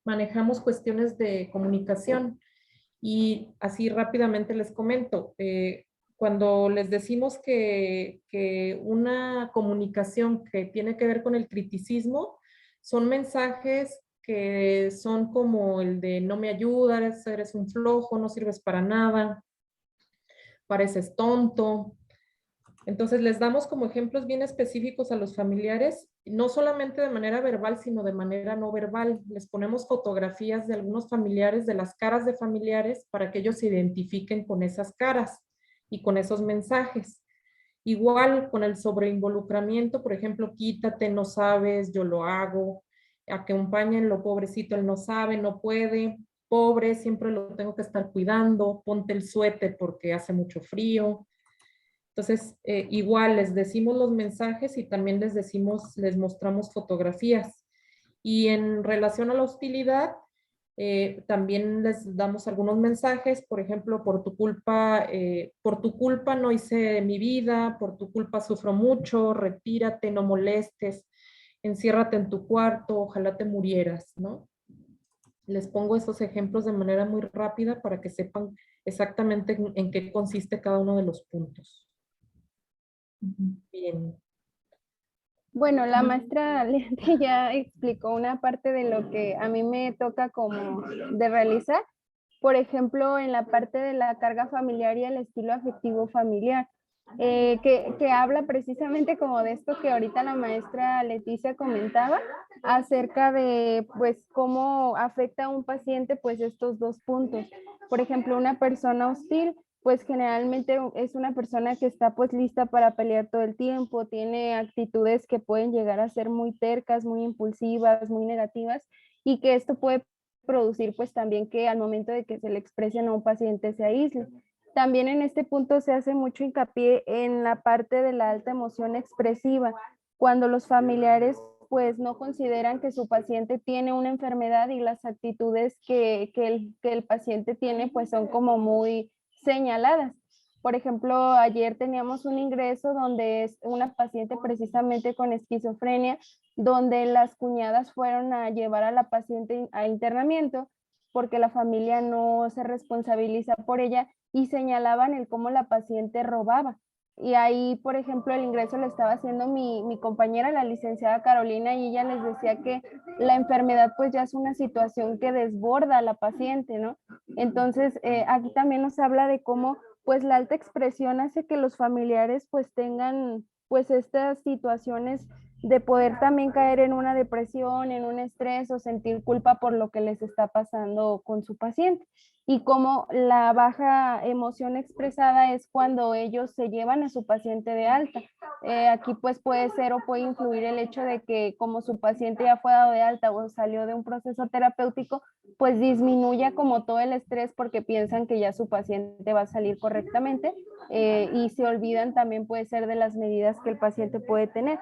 manejamos cuestiones de comunicación. Y así rápidamente les comento, cuando les decimos que una comunicación que tiene que ver con el criticismo, son mensajes que son como el de no me ayudas, eres un flojo, no sirves para nada, pareces tonto. Entonces les damos como ejemplos bien específicos a los familiares, no solamente de manera verbal, sino de manera no verbal. Les ponemos fotografías de algunos familiares, de las caras de familiares, para que ellos se identifiquen con esas caras y con esos mensajes. Igual con el sobreinvolucramiento, por ejemplo, quítate, no sabes, yo lo hago, acompáñenlo, pobrecito, él no sabe, no puede, pobre, siempre lo tengo que estar cuidando, ponte el suéter porque hace mucho frío. Entonces, igual les decimos los mensajes y también les mostramos fotografías. Y en relación a la hostilidad, También les damos algunos mensajes, por ejemplo, por tu culpa no hice mi vida, por tu culpa sufro mucho, retírate, no molestes, enciérrate en tu cuarto, ojalá te murieras, ¿no? Les pongo esos ejemplos de manera muy rápida para que sepan exactamente en qué consiste cada uno de los puntos. Bien. Bueno, la maestra Leti ya explicó una parte de lo que a mí me toca como de realizar. Por ejemplo, en la parte de la carga familiar y el estilo afectivo familiar, que habla precisamente como de esto que ahorita la maestra Leticia comentaba, acerca de pues cómo afecta a un paciente pues estos dos puntos. Por ejemplo, una persona hostil pues generalmente es una persona que está pues lista para pelear todo el tiempo, tiene actitudes que pueden llegar a ser muy tercas, muy impulsivas, muy negativas, y que esto puede producir pues también que al momento de que se le expresen a un paciente se aísle. También en este punto se hace mucho hincapié en la parte de la alta emoción expresiva, cuando los familiares pues no consideran que su paciente tiene una enfermedad y las actitudes que el paciente tiene pues son como muy señaladas. Por ejemplo, ayer teníamos un ingreso donde es una paciente precisamente con esquizofrenia, donde las cuñadas fueron a llevar a la paciente a internamiento porque la familia no se responsabiliza por ella y señalaban el cómo la paciente robaba. Y ahí, por ejemplo, el ingreso lo estaba haciendo mi compañera, la licenciada Carolina, y ella les decía que la enfermedad pues ya es una situación que desborda a la paciente, ¿no? Entonces, aquí también nos habla de cómo pues la alta expresión hace que los familiares pues tengan pues estas situaciones de poder también caer en una depresión, en un estrés o sentir culpa por lo que les está pasando con su paciente. Y como la baja emoción expresada es cuando ellos se llevan a su paciente de alta. Aquí pues puede ser o puede influir el hecho de que como su paciente ya fue dado de alta o salió de un proceso terapéutico, pues disminuya como todo el estrés porque piensan que ya su paciente va a salir correctamente y se olvidan también puede ser de las medidas que el paciente puede tener.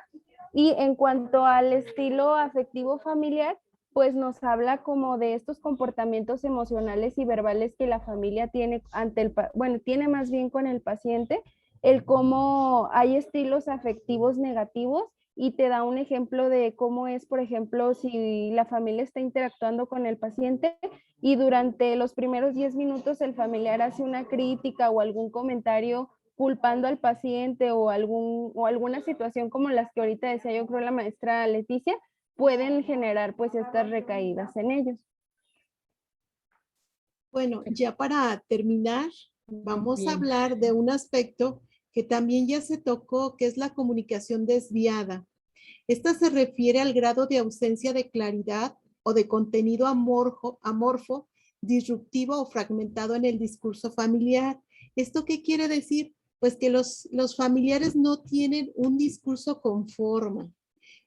Y en cuanto al estilo afectivo familiar, pues nos habla como de estos comportamientos emocionales y verbales que la familia tiene ante tiene más bien con el paciente, el cómo hay estilos afectivos negativos y te da un ejemplo de cómo es, por ejemplo, si la familia está interactuando con el paciente y durante los primeros 10 minutos el familiar hace una crítica o algún comentario culpando al paciente o alguna situación como las que ahorita decía yo creo la maestra Leticia, pueden generar pues estas recaídas en ellos. Bueno, ya para terminar, vamos a hablar de un aspecto que también ya se tocó, que es la comunicación desviada. Esta se refiere al grado de ausencia de claridad o de contenido amorfo, disruptivo o fragmentado en el discurso familiar. ¿Esto qué quiere decir? Pues que los familiares no tienen un discurso con forma.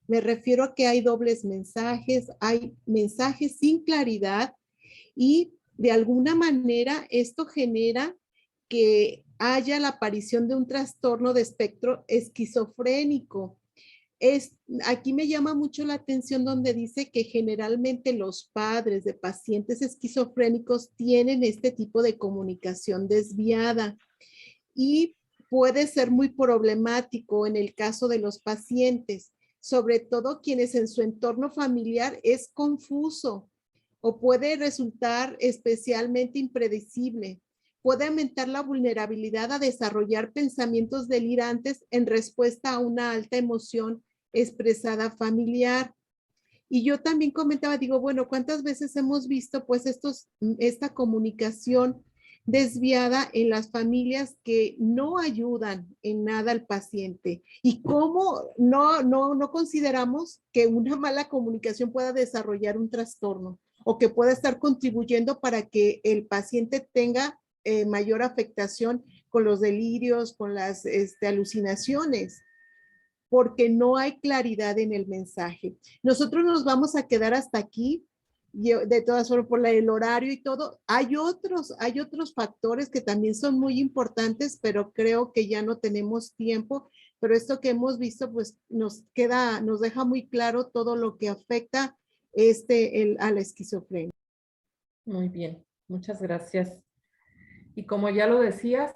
Me refiero a que hay dobles mensajes, hay mensajes sin claridad y de alguna manera esto genera que haya la aparición de un trastorno de espectro esquizofrénico. Aquí me llama mucho la atención donde dice que generalmente los padres de pacientes esquizofrénicos tienen este tipo de comunicación desviada y puede ser muy problemático en el caso de los pacientes, sobre todo quienes en su entorno familiar es confuso o puede resultar especialmente impredecible. Puede aumentar la vulnerabilidad a desarrollar pensamientos delirantes en respuesta a una alta emoción expresada familiar. Y yo también comentaba, digo, bueno, ¿cuántas veces hemos visto pues esta comunicación desviada en las familias que no ayudan en nada al paciente? ¿Y cómo no consideramos que una mala comunicación pueda desarrollar un trastorno o que pueda estar contribuyendo para que el paciente tenga mayor afectación con los delirios, con las alucinaciones? Porque no hay claridad en el mensaje. Nosotros nos vamos a quedar hasta aquí, de todas formas por el horario y todo. Hay otros factores que también son muy importantes, pero creo que ya no tenemos tiempo. Pero esto que hemos visto, pues nos deja muy claro todo lo que afecta a la esquizofrenia. Muy bien, muchas gracias. Y como ya lo decías,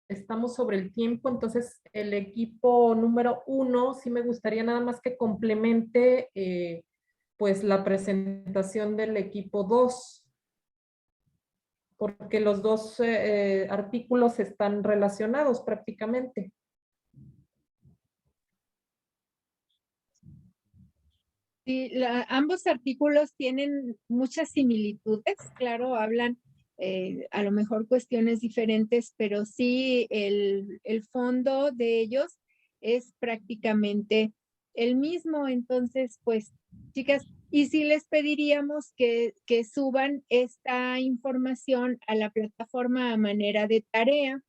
estamos sobre el tiempo, entonces el equipo número 1, sí me gustaría nada más que complemente pues la presentación del equipo 2, porque los dos artículos están relacionados prácticamente. Sí, ambos artículos tienen muchas similitudes, claro, hablan a lo mejor cuestiones diferentes, pero sí el fondo de ellos es prácticamente el mismo. Entonces, pues, chicas, y si les pediríamos que suban esta información a la plataforma a manera de tarea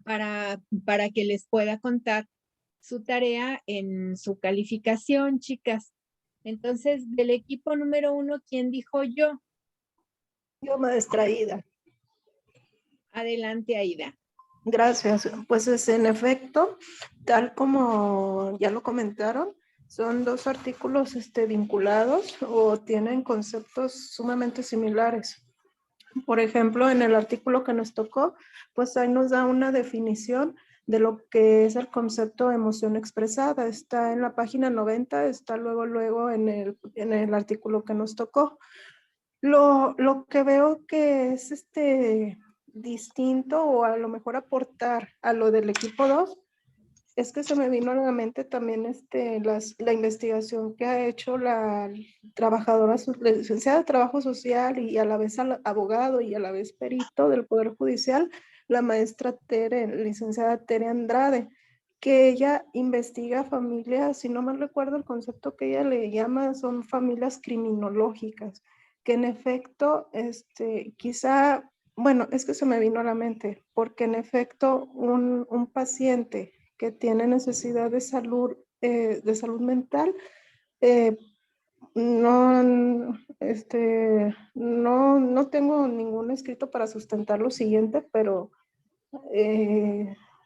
para que les pueda contar su tarea en su calificación, chicas. Entonces, del equipo número 1, ¿quién dijo yo? Yo, maestra Aida. Adelante, Aida. Gracias. Pues es en efecto, tal como ya lo comentaron, son dos artículos vinculados o tienen conceptos sumamente similares. Por ejemplo, en el artículo que nos tocó, pues ahí nos da una definición de lo que es el concepto de emoción expresada. Está en la página 90, está luego en el artículo que nos tocó. Lo que veo que es distinto o a lo mejor aportar a lo del equipo 2 es que se me vino a la mente también la investigación que ha hecho la trabajadora, la licenciada de Trabajo Social y a la vez abogado y a la vez perito del Poder Judicial, la maestra licenciada Tere Andrade, que ella investiga familias, si no mal recuerdo el concepto que ella le llama, son familias criminológicas, que en efecto, quizá, bueno, es que se me vino a la mente, porque en efecto un paciente que tiene necesidad de salud mental, no tengo ningún escrito para sustentar lo siguiente, pero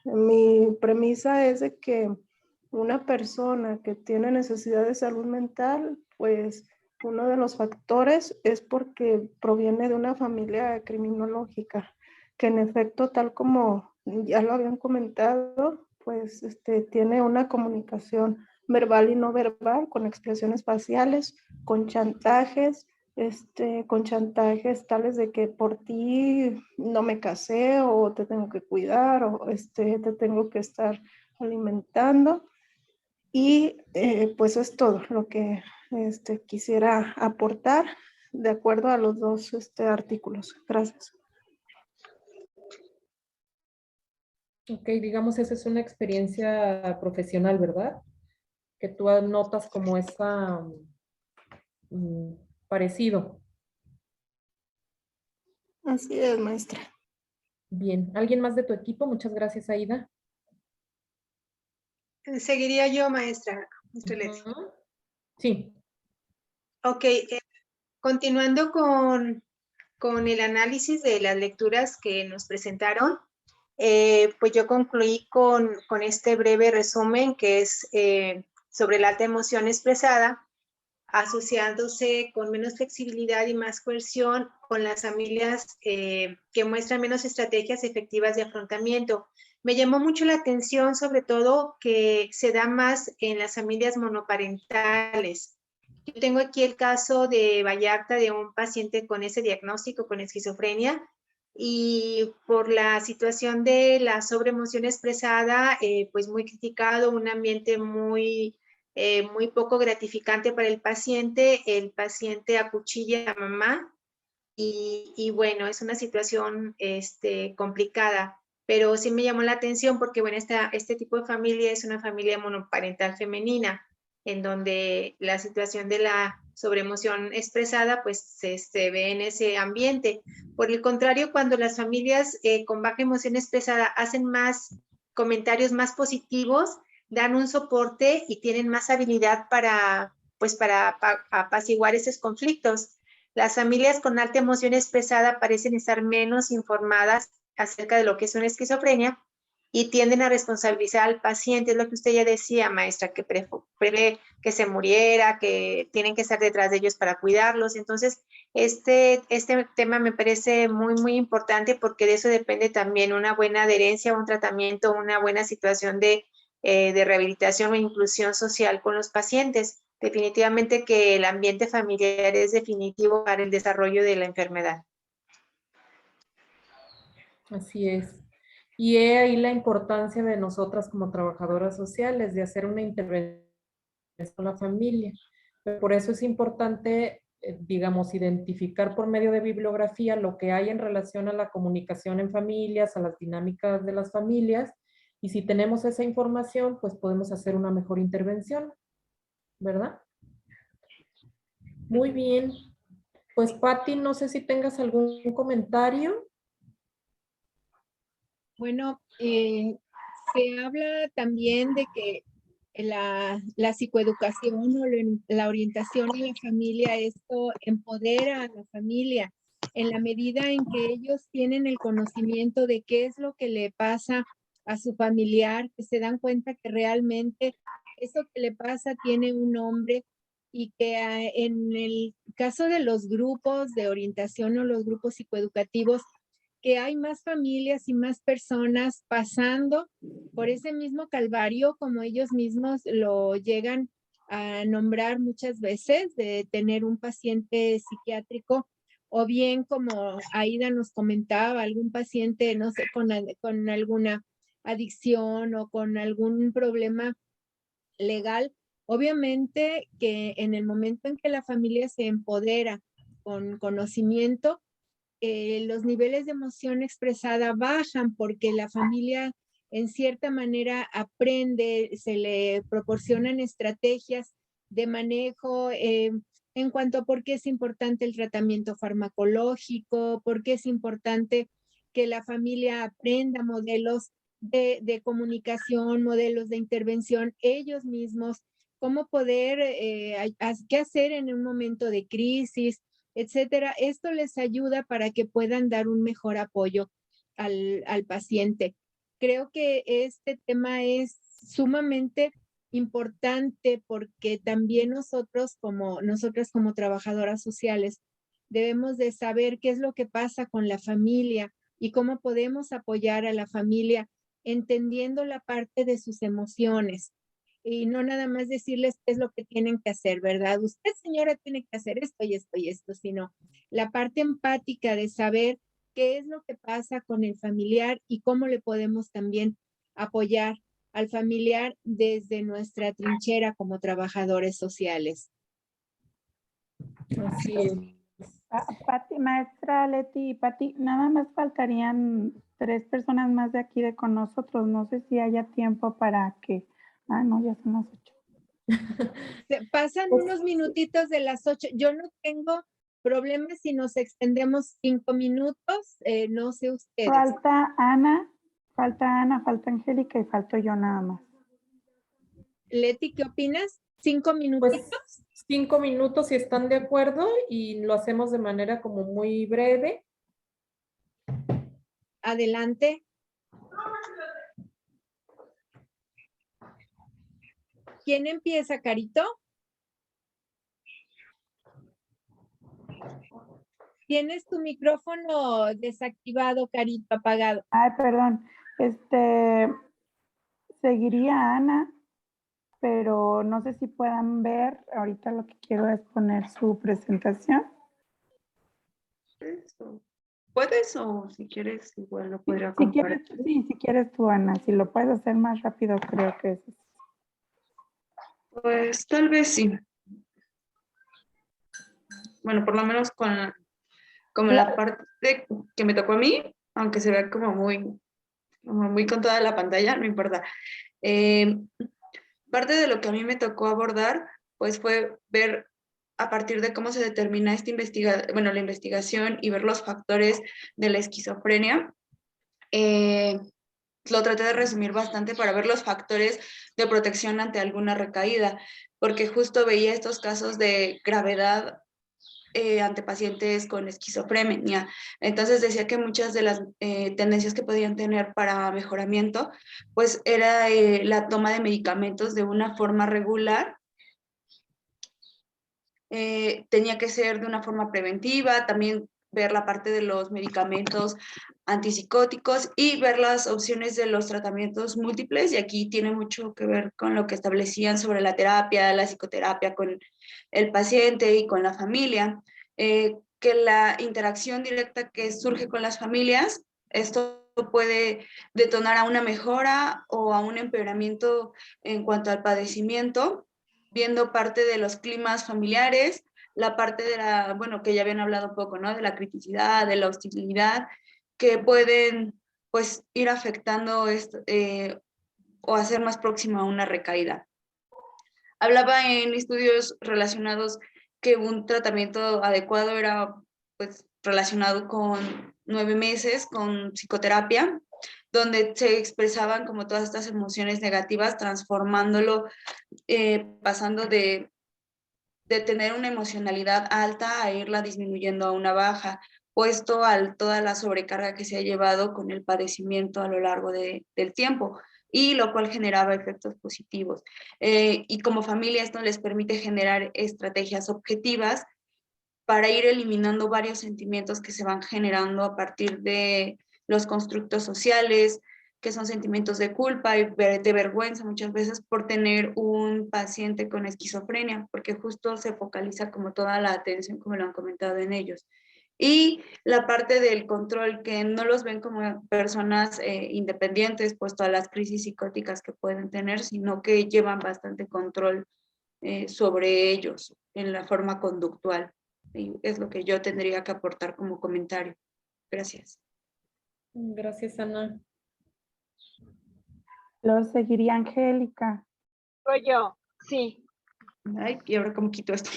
mi premisa es de que una persona que tiene necesidad de salud mental, pues uno de los factores es porque proviene de una familia criminológica, que en efecto, tal como ya lo habían comentado, pues tiene una comunicación verbal y no verbal, con expresiones faciales, con chantajes tales de que por ti no me casé o te tengo que cuidar o te tengo que estar alimentando. Y pues es todo lo que quisiera aportar de acuerdo a los dos artículos. Gracias. Ok, digamos, esa es una experiencia profesional, ¿verdad? Que tú notas como esa parecido. Así es, maestra. Bien, ¿alguien más de tu equipo? Muchas gracias, Aida. Seguiría yo, maestra. Sí. Ok, continuando con el análisis de las lecturas que nos presentaron, pues yo concluí con este breve resumen que es sobre la alta emoción expresada, asociándose con menos flexibilidad y más coerción con las familias que muestran menos estrategias efectivas de afrontamiento. Me llamó mucho la atención, sobre todo, que se da más en las familias monoparentales. Yo tengo aquí el caso de Vallarta, de un paciente con ese diagnóstico, con esquizofrenia, y por la situación de la sobreemoción expresada, pues muy criticado, un ambiente muy poco gratificante para el paciente acuchilla a mamá y bueno, es una situación complicada, pero sí me llamó la atención porque bueno, este tipo de familia es una familia monoparental femenina, en donde la situación de la sobreemoción expresada pues se ve en ese ambiente. Por el contrario, cuando las familias con baja emoción expresada hacen más comentarios más positivos, dan un soporte y tienen más habilidad para apaciguar esos conflictos. Las familias con alta emoción expresada parecen estar menos informadas acerca de lo que es una esquizofrenia y tienden a responsabilizar al paciente. Es lo que usted ya decía, maestra, que prefiere que se muriera, que tienen que estar detrás de ellos para cuidarlos. Entonces, este tema me parece muy, muy importante porque de eso depende también una buena adherencia, un tratamiento, una buena situación de rehabilitación o inclusión social con los pacientes. Definitivamente que el ambiente familiar es definitivo para el desarrollo de la enfermedad. Así es. Y he ahí la importancia de nosotras como trabajadoras sociales de hacer una intervención con la familia. Por eso es importante, digamos, identificar por medio de bibliografía lo que hay en relación a la comunicación en familias, a las dinámicas de las familias, y si tenemos esa información, pues podemos hacer una mejor intervención, ¿verdad? Muy bien. Pues, Patti, no sé si tengas algún comentario. Bueno, se habla también de que la psicoeducación o la orientación en la familia, esto empodera a la familia en la medida en que ellos tienen el conocimiento de qué es lo que le pasa a su familiar, que se dan cuenta que realmente eso que le pasa tiene un nombre y que en el caso de los grupos de orientación o los grupos psicoeducativos, que hay más familias y más personas pasando por ese mismo calvario, como ellos mismos lo llegan a nombrar muchas veces, de tener un paciente psiquiátrico, o bien como Aida nos comentaba, algún paciente, no sé, con alguna adicción o con algún problema legal. Obviamente que en el momento en que la familia se empodera con conocimiento, los niveles de emoción expresada bajan porque la familia en cierta manera aprende, se le proporcionan estrategias de manejo en cuanto a por qué es importante el tratamiento farmacológico, por qué es importante que la familia aprenda modelos de comunicación, modelos de intervención ellos mismos, cómo poder, qué hacer en un momento de crisis, etcétera. Esto les ayuda para que puedan dar un mejor apoyo al paciente. Creo que este tema es sumamente importante porque también nosotras como trabajadoras sociales debemos de saber qué es lo que pasa con la familia y cómo podemos apoyar a la familia entendiendo la parte de sus emociones. Y no nada más decirles qué es lo que tienen que hacer, ¿verdad? Usted, señora, tiene que hacer esto y esto y esto, sino la parte empática de saber qué es lo que pasa con el familiar y cómo le podemos también apoyar al familiar desde nuestra trinchera como trabajadores sociales. Así es. Pati, maestra Leti y Pati, nada más faltarían 3 personas más de aquí con nosotros. No sé si haya tiempo para que... Ah, no, ya son las 8. Pasan unos minutitos de las 8. Yo no tengo problemas si nos extendemos 5 minutos. No sé ustedes. Falta Ana, falta Angélica y falto yo nada más. Leti, ¿qué opinas? ¿5 minutitos? Pues 5 minutos si están de acuerdo y lo hacemos de manera como muy breve. Adelante. ¿Quién empieza, Carito? Tienes tu micrófono desactivado, Carito, apagado. Ay, perdón. Seguiría Ana, pero no sé si puedan ver. Ahorita lo que quiero es poner su presentación. ¿Puedes o si quieres igual lo podría Si quieres, compartir? sí, si quieres tú, Ana. Si lo puedes hacer más rápido, creo que es. Pues tal vez sí. Bueno, por lo menos como la parte que me tocó a mí, aunque se vea como muy con toda la pantalla, no importa. Parte de lo que a mí me tocó abordar, pues fue ver a partir de cómo se determina la investigación y ver los factores de la esquizofrenia. Lo traté de resumir bastante para ver los factores de protección ante alguna recaída, porque justo veía estos casos de gravedad ante pacientes con esquizofrenia. Entonces decía que muchas de las tendencias que podían tener para mejoramiento, pues era la toma de medicamentos de una forma regular. Tenía que ser de una forma preventiva, también ver la parte de los medicamentos antipsicóticos y ver las opciones de los tratamientos múltiples, y aquí tiene mucho que ver con lo que establecían sobre la terapia, la psicoterapia con el paciente y con la familia, que la interacción directa que surge con las familias, esto puede detonar a una mejora o a un empeoramiento en cuanto al padecimiento, viendo parte de los climas familiares, la parte de la, bueno, que ya habían hablado un poco, ¿no? De la criticidad, de la hostilidad, que pueden, pues, ir afectando esto, o hacer más próxima a una recaída. Hablaba en estudios relacionados que un tratamiento adecuado era, pues, relacionado con 9 meses con psicoterapia, donde se expresaban como todas estas emociones negativas, transformándolo, pasando de tener una emocionalidad alta a irla disminuyendo a una baja, puesto a toda la sobrecarga que se ha llevado con el padecimiento a lo largo del tiempo, y lo cual generaba efectos positivos. Y como familia esto les permite generar estrategias objetivas para ir eliminando varios sentimientos que se van generando a partir de los constructos sociales, que son sentimientos de culpa y de vergüenza muchas veces por tener un paciente con esquizofrenia, porque justo se focaliza como toda la atención, como lo han comentado en ellos. Y la parte del control, que no los ven como personas independientes, puesto a las crisis psicóticas que pueden tener, sino que llevan bastante control sobre ellos en la forma conductual. Y es lo que yo tendría que aportar como comentario. Gracias. Gracias, Ana. Lo seguiría Angélica. Soy yo, sí. Ay, ¿y ahora cómo quito esto?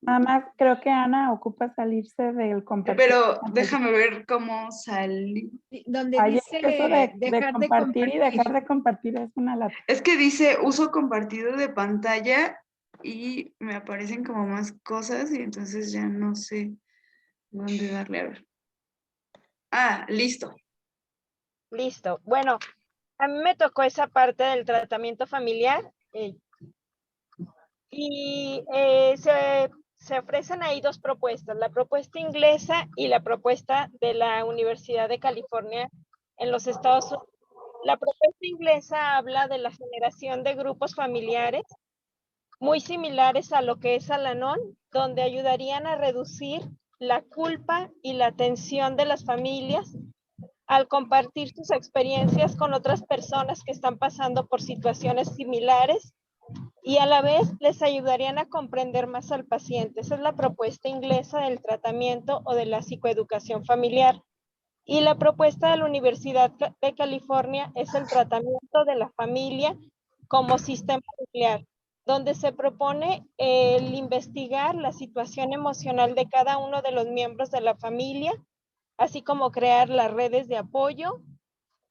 Nada más creo que Ana ocupa salirse del compartir. Pero déjame ver cómo salí. Donde Ay, dice eso de dejar de compartir y dejar compartir. de compartir es una lata. Es que dice uso compartido de pantalla y me aparecen como más cosas y entonces ya no sé dónde darle a ver. Ah, listo. Listo. Bueno, a mí me tocó esa parte del tratamiento familiar y se ofrecen ahí dos propuestas, la propuesta inglesa y la propuesta de la Universidad de California en los Estados Unidos. La propuesta inglesa habla de la generación de grupos familiares muy similares a lo que es Al-Anon, donde ayudarían a reducir la culpa y la tensión de las familias al compartir sus experiencias con otras personas que están pasando por situaciones similares y a la vez les ayudarían a comprender más al paciente. Esa es la propuesta inglesa del tratamiento o de la psicoeducación familiar. Y la propuesta de la Universidad de California es el tratamiento de la familia como sistema nuclear, donde se propone el investigar la situación emocional de cada uno de los miembros de la familia, así como crear las redes de apoyo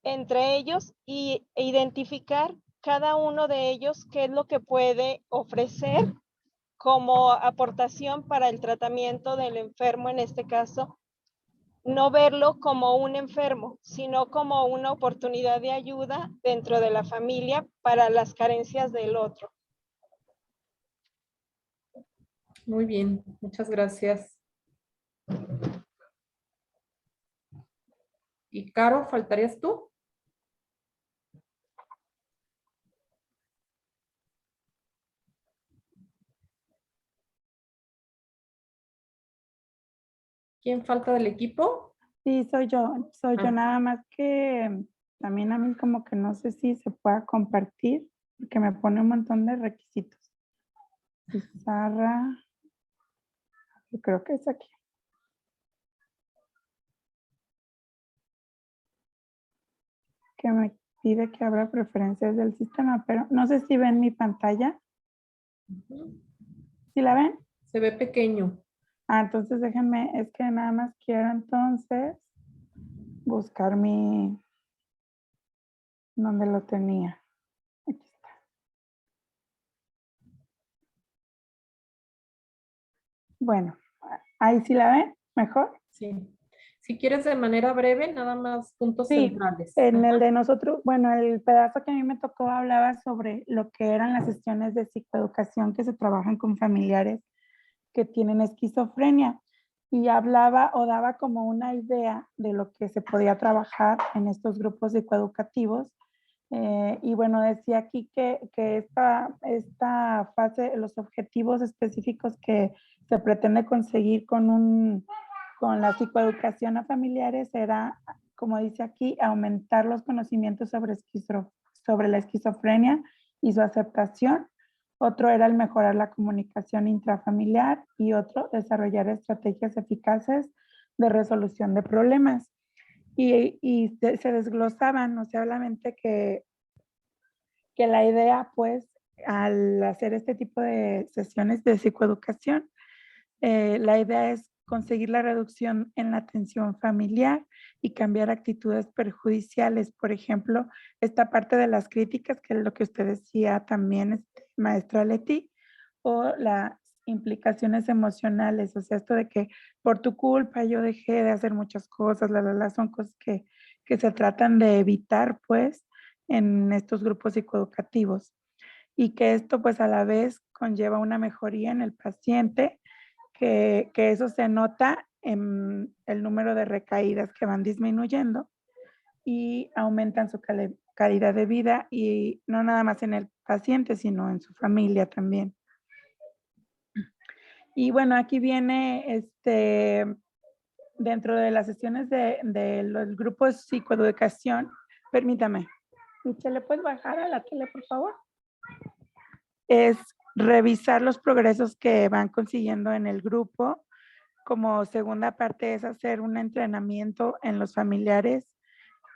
entre ellos e identificar cada uno de ellos qué es lo que puede ofrecer como aportación para el tratamiento del enfermo, en este caso, no verlo como un enfermo, sino como una oportunidad de ayuda dentro de la familia para las carencias del otro. Muy bien, muchas gracias. Y Caro, ¿faltarías tú? ¿Quién falta del equipo? Sí, soy yo nada más que también a mí como que no sé si se pueda compartir, porque me pone un montón de requisitos. Pizarra, yo creo que es aquí. Que me pide que abra preferencias del sistema, pero no sé si ven mi pantalla. ¿Sí la ven? Se ve pequeño. Ah, entonces déjenme, es que nada más quiero entonces buscar ¿dónde lo tenía? Aquí está. Bueno, ahí sí la ven, mejor. Sí. Si quieres de manera breve, nada más puntos Sí, centrales. en el de nosotros, bueno, el pedazo que a mí me tocó hablaba sobre lo que eran las sesiones de psicoeducación que se trabajan con familiares que tienen esquizofrenia y hablaba o daba como una idea de lo que se podía trabajar en estos grupos psicoeducativos. Y bueno, decía aquí que esta fase, los objetivos específicos que se pretende conseguir con la psicoeducación a familiares era, como dice aquí, aumentar los conocimientos sobre la esquizofrenia y su aceptación. Otro era el mejorar la comunicación intrafamiliar y otro, desarrollar estrategias eficaces de resolución de problemas. Y se desglosaban, o sea, solamente que la idea, pues, al hacer este tipo de sesiones de psicoeducación, la idea es conseguir la reducción en la atención familiar y cambiar actitudes perjudiciales. Por ejemplo, esta parte de las críticas, que es lo que usted decía también, maestra Leti, o las implicaciones emocionales, o sea, esto de que por tu culpa yo dejé de hacer muchas cosas, son cosas que se tratan de evitar, pues, en estos grupos psicoeducativos. Y que esto, pues, a la vez conlleva una mejoría en el paciente, que eso se nota en el número de recaídas que van disminuyendo y aumentan su calidad de vida, y no nada más en el paciente, sino en su familia también. Y bueno, aquí viene dentro de las sesiones de los grupos de psicoeducación. Permítame. Michelle, ¿le puedes bajar a la tele, por favor? Es revisar los progresos que van consiguiendo en el grupo. Como segunda parte es hacer un entrenamiento en los familiares,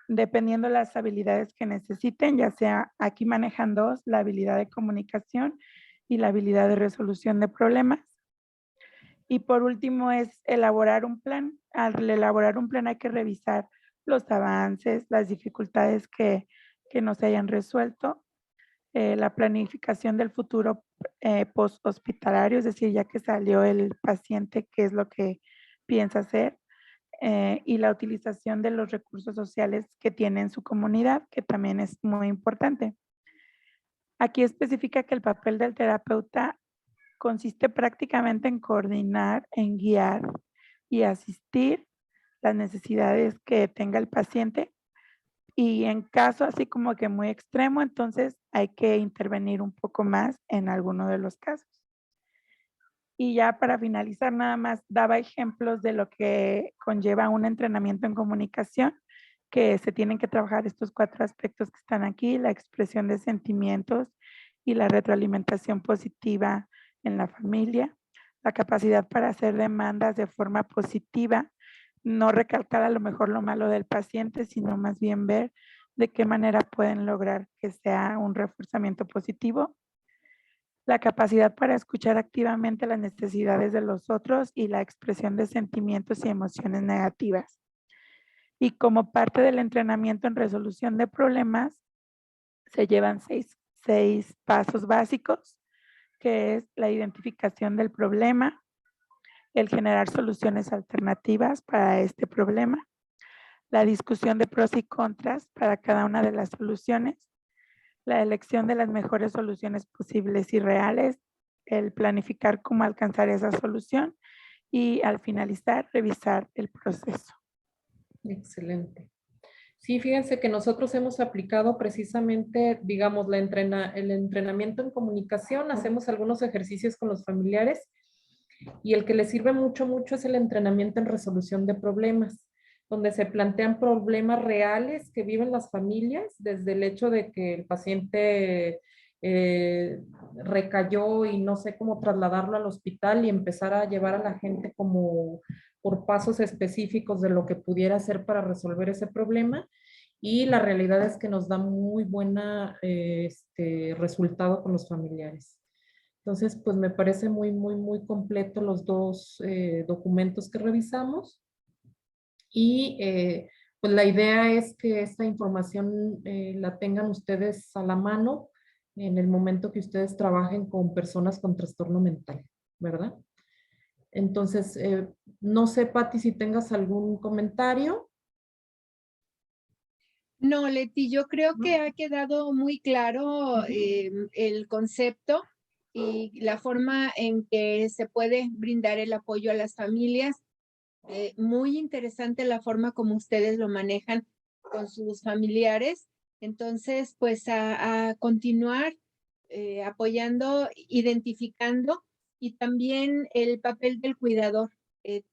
dependiendo de las habilidades que necesiten, ya sea, aquí manejan dos, la habilidad de comunicación y la habilidad de resolución de problemas. Y por último es elaborar un plan. Al elaborar un plan hay que revisar los avances, las dificultades que no se hayan resuelto, la planificación del futuro post-hospitalario, es decir, ya que salió el paciente, qué es lo que piensa hacer, y la utilización de los recursos sociales que tiene en su comunidad, que también es muy importante. Aquí especifica que el papel del terapeuta consiste prácticamente en coordinar, en guiar y asistir las necesidades que tenga el paciente, y en caso así como que muy extremo, entonces hay que intervenir un poco más en alguno de los casos. Y ya para finalizar, nada más daba ejemplos de lo que conlleva un entrenamiento en comunicación, que se tienen que trabajar estos 4 aspectos que están aquí: la expresión de sentimientos y la retroalimentación positiva en la familia, la capacidad para hacer demandas de forma positiva, no recalcar a lo mejor lo malo del paciente, sino más bien ver de qué manera pueden lograr que sea un reforzamiento positivo, la capacidad para escuchar activamente las necesidades de los otros y la expresión de sentimientos y emociones negativas. Y como parte del entrenamiento en resolución de problemas, se llevan 6 pasos básicos, que es la identificación del problema, el generar soluciones alternativas para este problema, la discusión de pros y contras para cada una de las soluciones, la elección de las mejores soluciones posibles y reales, el planificar cómo alcanzar esa solución y al finalizar, revisar el proceso. Excelente. Sí, fíjense que nosotros hemos aplicado precisamente, digamos, el entrenamiento en comunicación, hacemos algunos ejercicios con los familiares, y el que les sirve mucho es el entrenamiento en resolución de problemas, donde se plantean problemas reales que viven las familias, desde el hecho de que el paciente recayó y no sé cómo trasladarlo al hospital, y empezar a llevar a la gente como por pasos específicos de lo que pudiera hacer para resolver ese problema. Y la realidad es que nos da muy buena resultado con los familiares. Entonces, pues me parece muy completo los 2 documentos que revisamos. Y pues la idea es que esta información la tengan ustedes a la mano en el momento que ustedes trabajen con personas con trastorno mental, ¿verdad? Entonces, no sé, Pati, si tengas algún comentario. No, Leti, yo creo que ha quedado muy claro el concepto y la forma en que se puede brindar el apoyo a las familias. Muy interesante la forma como ustedes lo manejan con sus familiares. Entonces, pues a continuar apoyando, identificando y también el papel del cuidador,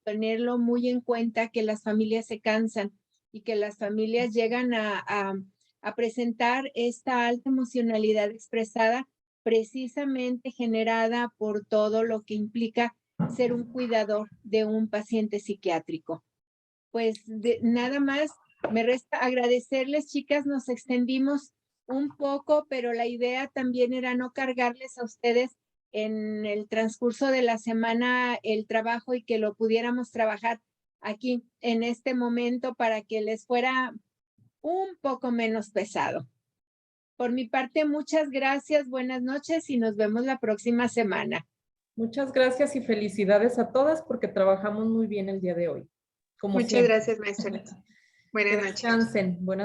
tenerlo muy en cuenta que las familias se cansan y que las familias llegan a presentar esta alta emocionalidad expresada precisamente generada por todo lo que implica ser un cuidador de un paciente psiquiátrico. Pues nada más, me resta agradecerles, chicas, nos extendimos un poco, pero la idea también era no cargarles a ustedes en el transcurso de la semana el trabajo y que lo pudiéramos trabajar aquí en este momento para que les fuera un poco menos pesado. Por mi parte, muchas gracias, buenas noches y nos vemos la próxima semana. Muchas gracias y felicidades a todas porque trabajamos muy bien el día de hoy. Como Muchas siempre. gracias, maestra. Buenas noches. Descansen. Buenas